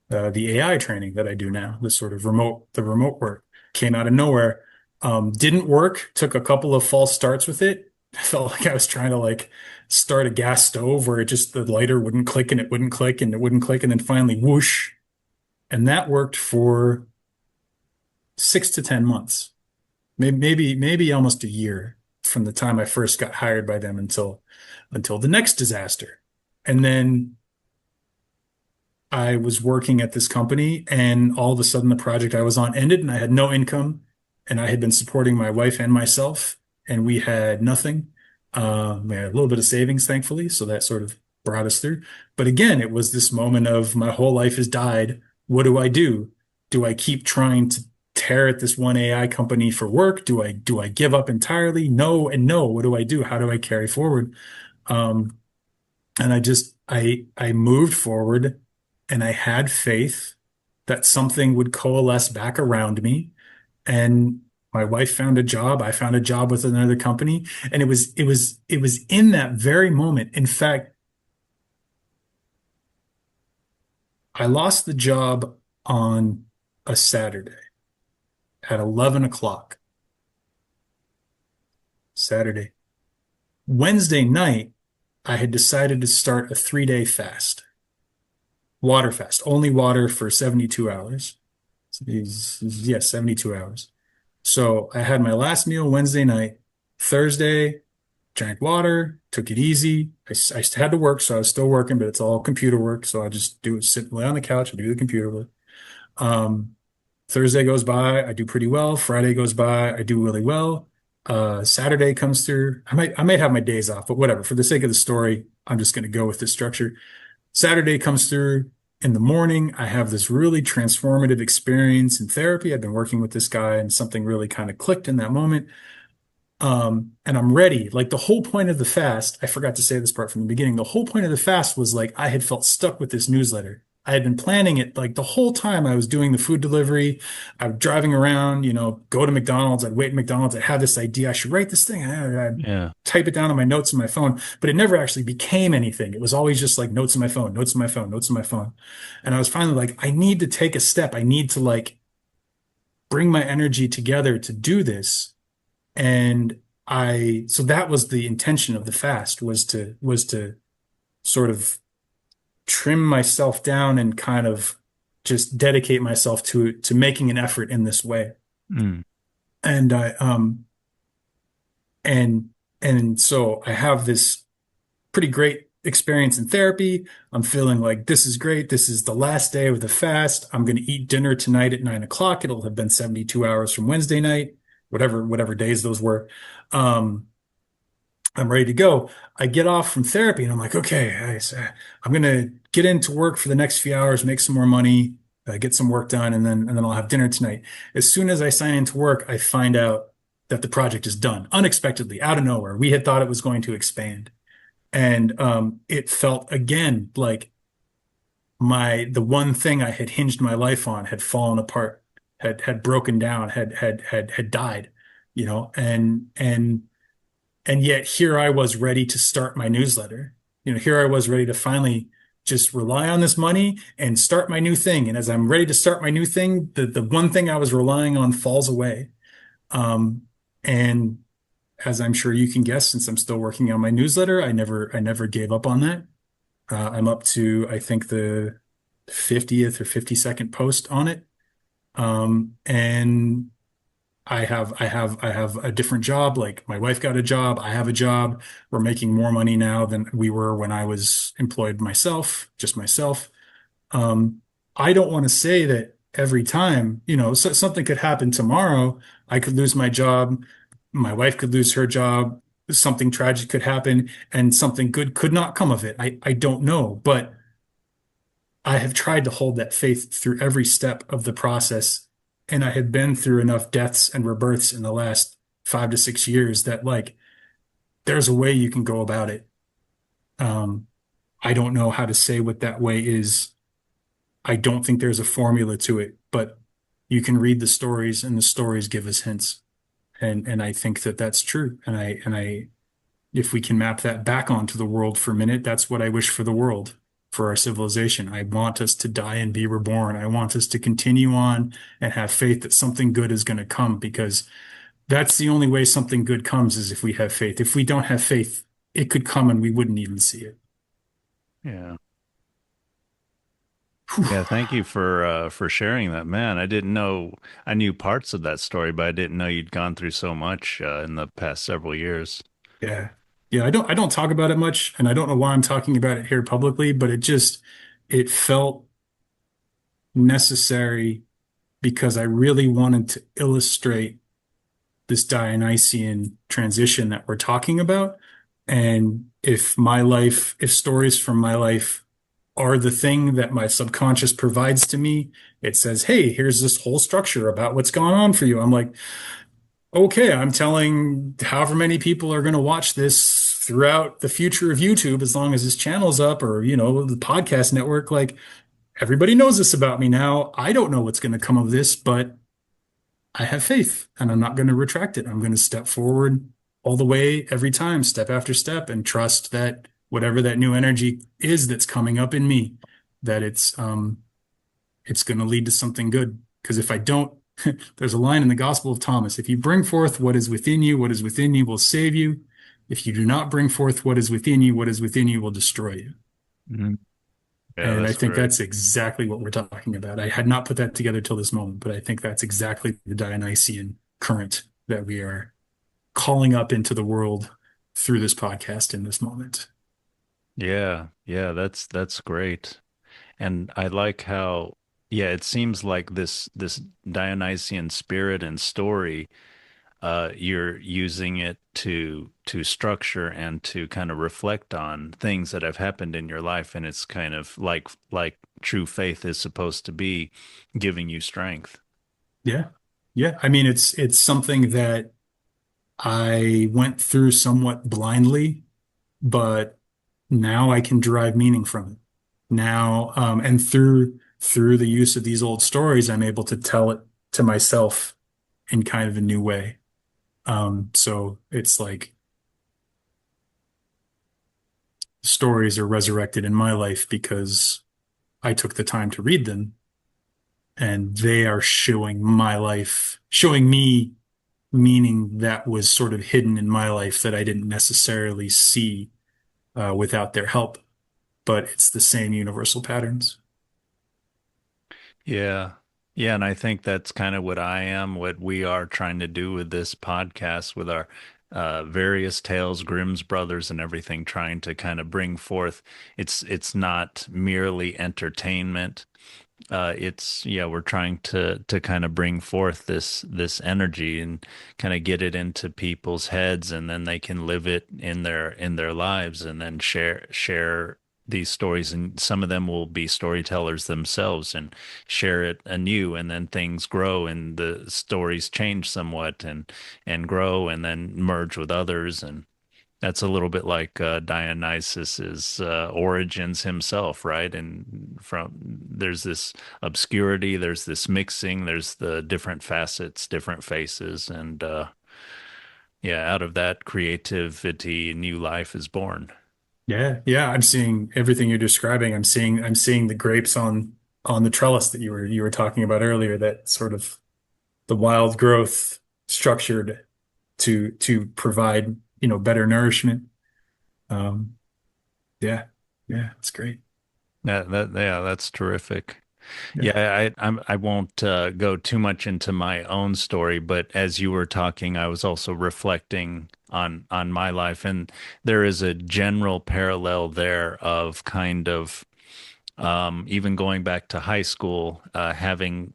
the AI training that I do now, this sort of the remote work came out of nowhere. Didn't work, took a couple of false starts with it. I felt like I was trying to like start a gas stove where it just the lighter wouldn't click and it wouldn't click and it wouldn't click and then finally whoosh. And that worked for 6 to 10 months, maybe almost a year from the time I first got hired by them until the next disaster. And then I was working at this company, and all of a sudden the project I was on ended, and I had no income, and I had been supporting my wife and myself, and we had nothing. We had a little bit of savings, thankfully, so that sort of brought us through. But again, it was this moment of my whole life has died. What do I do? Do I keep trying to tear at this one AI company for work? Do I give up entirely? No and no. What do I do? How do I carry forward? Um, and I moved forward, and I had faith that something would coalesce back around me. And my wife found a job. I found a job with another company, and it was in that very moment. In fact, I lost the job on a Saturday at 11 o'clock. Saturday. Wednesday night, I had decided to start a 3-day fast, water fast, only water for 72 hours. Yes, 72 hours. So I had my last meal Wednesday night. Thursday, drank water, took it easy. I had to work, so I was still working, but it's all computer work. So I just lay on the couch and do the computer work. Um, Thursday goes by, I do pretty well. Friday goes by, I do really well. Saturday comes through. I might have my days off, but whatever. For the sake of the story, I'm just going to go with this structure. Saturday comes through. In the morning, I have this really transformative experience in therapy. I've been working with this guy, and something really kind of clicked in that moment. And I'm ready. Like the whole point of the fast, I forgot to say this part from the beginning. The whole point of the fast was like I had felt stuck with this newsletter. I had been planning it like the whole time I was doing the food delivery. I was driving around, go to McDonald's. I'd wait at McDonald's. I'd have this idea. I should write this thing. I'd Yeah. type it down on my notes on my phone, but it never actually became anything. It was always just like notes on my phone, notes on my phone, notes on my phone. And I was finally like, I need to take a step. I need to like bring my energy together to do this. And so that was the intention of the fast was to sort of trim myself down and kind of just dedicate myself to making an effort in this way. Mm. And and and so I have this pretty great experience in therapy. I'm feeling like this is great. This is the last day of the fast. I'm going to eat dinner tonight at 9 o'clock. It'll have been 72 hours from Wednesday night, whatever days those were. Um, I'm ready to go. I get off from therapy and I'm like, okay, I'm going to get into work for the next few hours, make some more money, get some work done, and then I'll have dinner tonight. As soon as I sign into work, I find out that the project is done unexpectedly out of nowhere. We had thought it was going to expand. And it felt again like the one thing I had hinged my life on had fallen apart, had broken down, had died, and yet here I was ready to start my newsletter. Here I was ready to finally just rely on this money and start my new thing. And as I'm ready to start my new thing, the one thing I was relying on falls away. And as I'm sure you can guess, since I'm still working on my newsletter, I never gave up on that. I'm up to, I think, the 50th or 52nd post on it. And I have a different job. Like my wife got a job. I have a job. We're making more money now than we were when I was employed myself, just myself. Um, I don't want to say that every time, something could happen tomorrow. I could lose my job. My wife could lose her job. Something tragic could happen and something good could not come of it. I don't know, but I have tried to hold that faith through every step of the process. And I have been through enough deaths and rebirths in the last 5 to 6 years that like there's a way you can go about it. Um, I don't know how to say what that way is. I don't think there's a formula to it, but you can read the stories and the stories give us hints. And I think that that's true. And if we can map that back onto the world for a minute, that's what I wish for the world, for our civilization. I want us to die and be reborn. I want us to continue on and have faith that something good is going to come, because that's the only way something good comes, is if we have faith. If we don't have faith, it could come and we wouldn't even see it. Yeah. Whew. Yeah, thank you for sharing that, man. I didn't know. I knew parts of that story, but I didn't know you'd gone through so much in the past several years. Yeah. Yeah, I don't talk about it much, and I don't know why I'm talking about it here publicly, but it felt necessary because I really wanted to illustrate this Dionysian transition that we're talking about. And if stories from my life are the thing that my subconscious provides to me, it says, hey, here's this whole structure about what's going on for you. I'm like, okay, I'm telling however many people are going to watch this throughout the future of YouTube, as long as this channel's up, or, the podcast network, like everybody knows this about me now. I don't know what's going to come of this, but I have faith and I'm not going to retract it. I'm going to step forward all the way every time, step after step, and trust that whatever that new energy is that's coming up in me, that it's going to lead to something good. Because if I don't, there's a line in the Gospel of Thomas: if you bring forth what is within you, what is within you will save you. If you do not bring forth what is within you, what is within you will destroy you. Mhm. Yeah, And I that's think great. that's exactly what we're talking about. I had not put that together till this moment, but I think that's exactly the Dionysian current that we are calling up into the world through this podcast in this moment. Yeah, yeah, that's great. And I like how, yeah, it seems like this Dionysian spirit and story, you're using it to structure and to kind of reflect on things that have happened in your life, and it's kind of like true faith is supposed to be, giving you strength. Yeah. Yeah. I mean, it's something that I went through somewhat blindly, but now I can derive meaning from it. Now, and through the use of these old stories, I'm able to tell it to myself in kind of a new way. So it's like stories are resurrected in my life because I took the time to read them, and they are showing my life, showing me meaning that was sort of hidden in my life that I didn't necessarily see without their help. But it's the same universal patterns. Yeah. Yeah, and I think that's kind of what I am, what we are trying to do with this podcast, with our various tales, Grimm's brothers and everything, trying to kind of bring forth. It's not merely entertainment. It's yeah, we're trying to kind of bring forth this energy and kind of get it into people's heads, and then they can live it in their lives, and then share these stories. And some of them will be storytellers themselves and share it anew, and then things grow and the stories change somewhat and grow and then merge with others. And that's a little bit like Dionysus's origins himself, right? And from there's this obscurity, there's this mixing, there's the different facets, different faces, and yeah, out of that creativity, new life is born. Yeah, yeah, I'm seeing everything you're describing. I'm seeing the grapes on the trellis that you were talking about earlier, that sort of the wild growth structured to provide, better nourishment. Um, yeah, yeah, it's great. Yeah, that's terrific. Yeah. Yeah, I won't go too much into my own story, but as you were talking, I was also reflecting on my life, and there is a general parallel there of kind of even going back to high school, having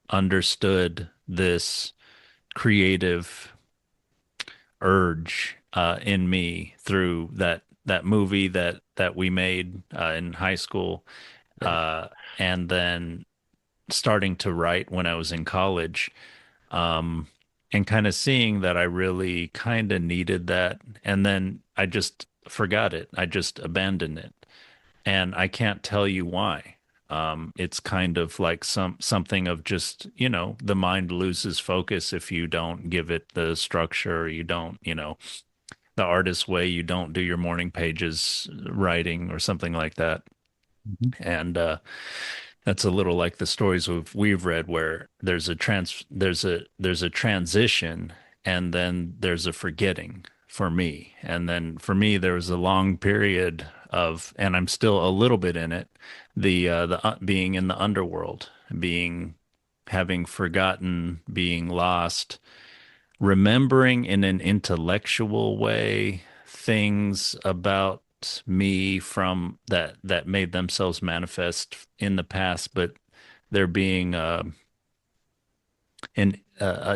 understood this creative urge in me through that movie that we made in high school, Right. uh, and then starting to write when I was in college, um, and kind of seeing that I really kind of needed that. And then I just forgot it. I just abandoned it. And I can't tell you why. It's kind of like something of just, the mind loses focus if you don't give it the structure, you don't, the artist's way, you don't do your morning pages writing or something like that. Mhm. And that's a little like the stories we've read where there's a transition, and then there's a forgetting for me. And then for me there was a long period of, and I'm still a little bit in it, the being in the underworld, being having forgotten, being lost, remembering in an intellectual way things about me from that made themselves manifest in the past, but there being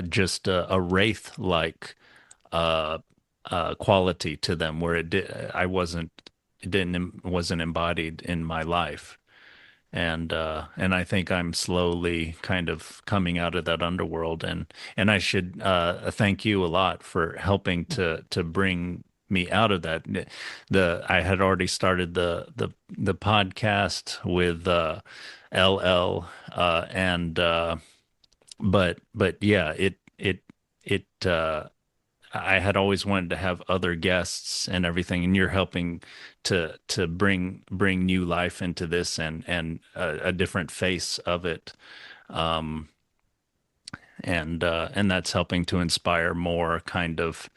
just a wraith like uh, quality to them, where I wasn't, it didn't wasn't embodied in my life. And I think I'm slowly kind of coming out of that underworld, and I should thank you a lot for helping to bring me out of that. I had already started the podcast with LL, and but yeah, it I had always wanted to have other guests and everything, and you're helping to bring new life into this, and a different face of it, um, and that's helping to inspire more kind of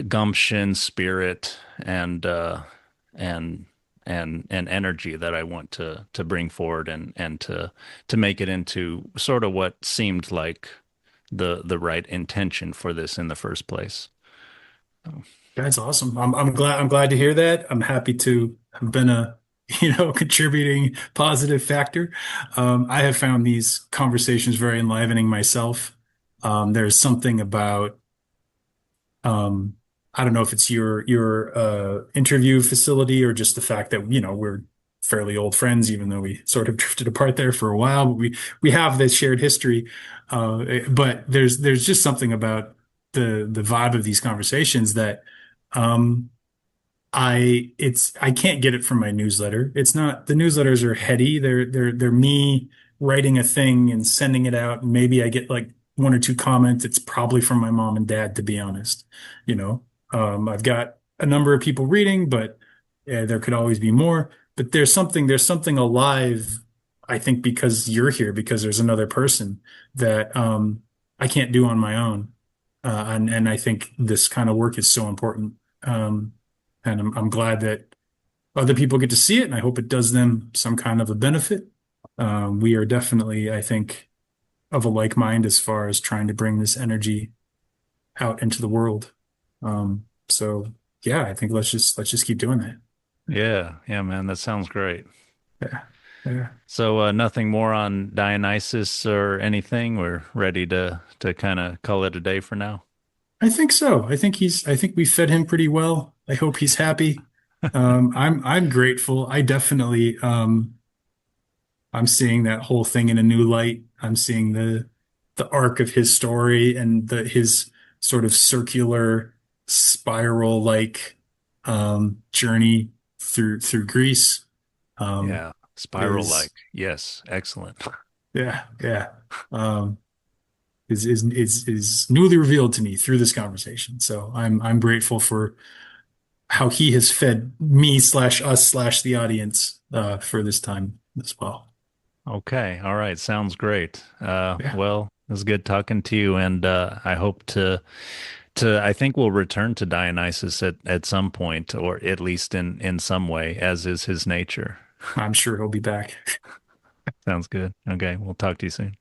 gumption, spirit, and and energy that I want to bring forward, and to make it into sort of what seemed like the right intention for this in the first place. Oh, That's awesome. I'm glad to hear that. I'm happy to have been a, contributing positive factor. I have found these conversations very enlivening myself. There's something about, um, I don't know if it's your interview facility or just the fact that, we're fairly old friends, even though we sort of drifted apart there for a while. But we have this shared history. But there's just something about the vibe of these conversations that um, I can't get it from my newsletter. It's not the newsletters are heady. They're me writing a thing and sending it out. And maybe I get like one or two comments. It's probably from my mom and dad, to be honest. You know, I've got a number of people reading, but there could always be more. But there's something alive, I think, because you're here, because there's another person that I can't do on my own. And I think this kind of work is so important. And I'm glad that other people get to see it, and I hope it does them some kind of a benefit. We are definitely, I think, of a like mind as far as trying to bring this energy out into the world. So yeah, I think let's just keep doing that. Yeah, yeah, man, that sounds great. Yeah, yeah. So nothing more on Dionysus or anything. We're ready to kind of call it a day for now. I think so. I think we fed him pretty well. I hope he's happy. I'm grateful. I'm seeing that whole thing in a new light. I'm seeing the arc of his story and his sort of circular spiral like journey through Greece. Um, Yeah, spiral like. is Yes, excellent. yeah, yeah. Um, is newly revealed to me through this conversation. So I'm grateful for how he has fed me slash us slash the audience for this time as well. Okay, all right, sounds great. Yeah. Well, it was good talking to you, and I hope to I think we'll return to Dionysus at some point, or at least in some way, as is his nature. I'm sure he'll be back. Sounds good. Okay, we'll talk to you soon.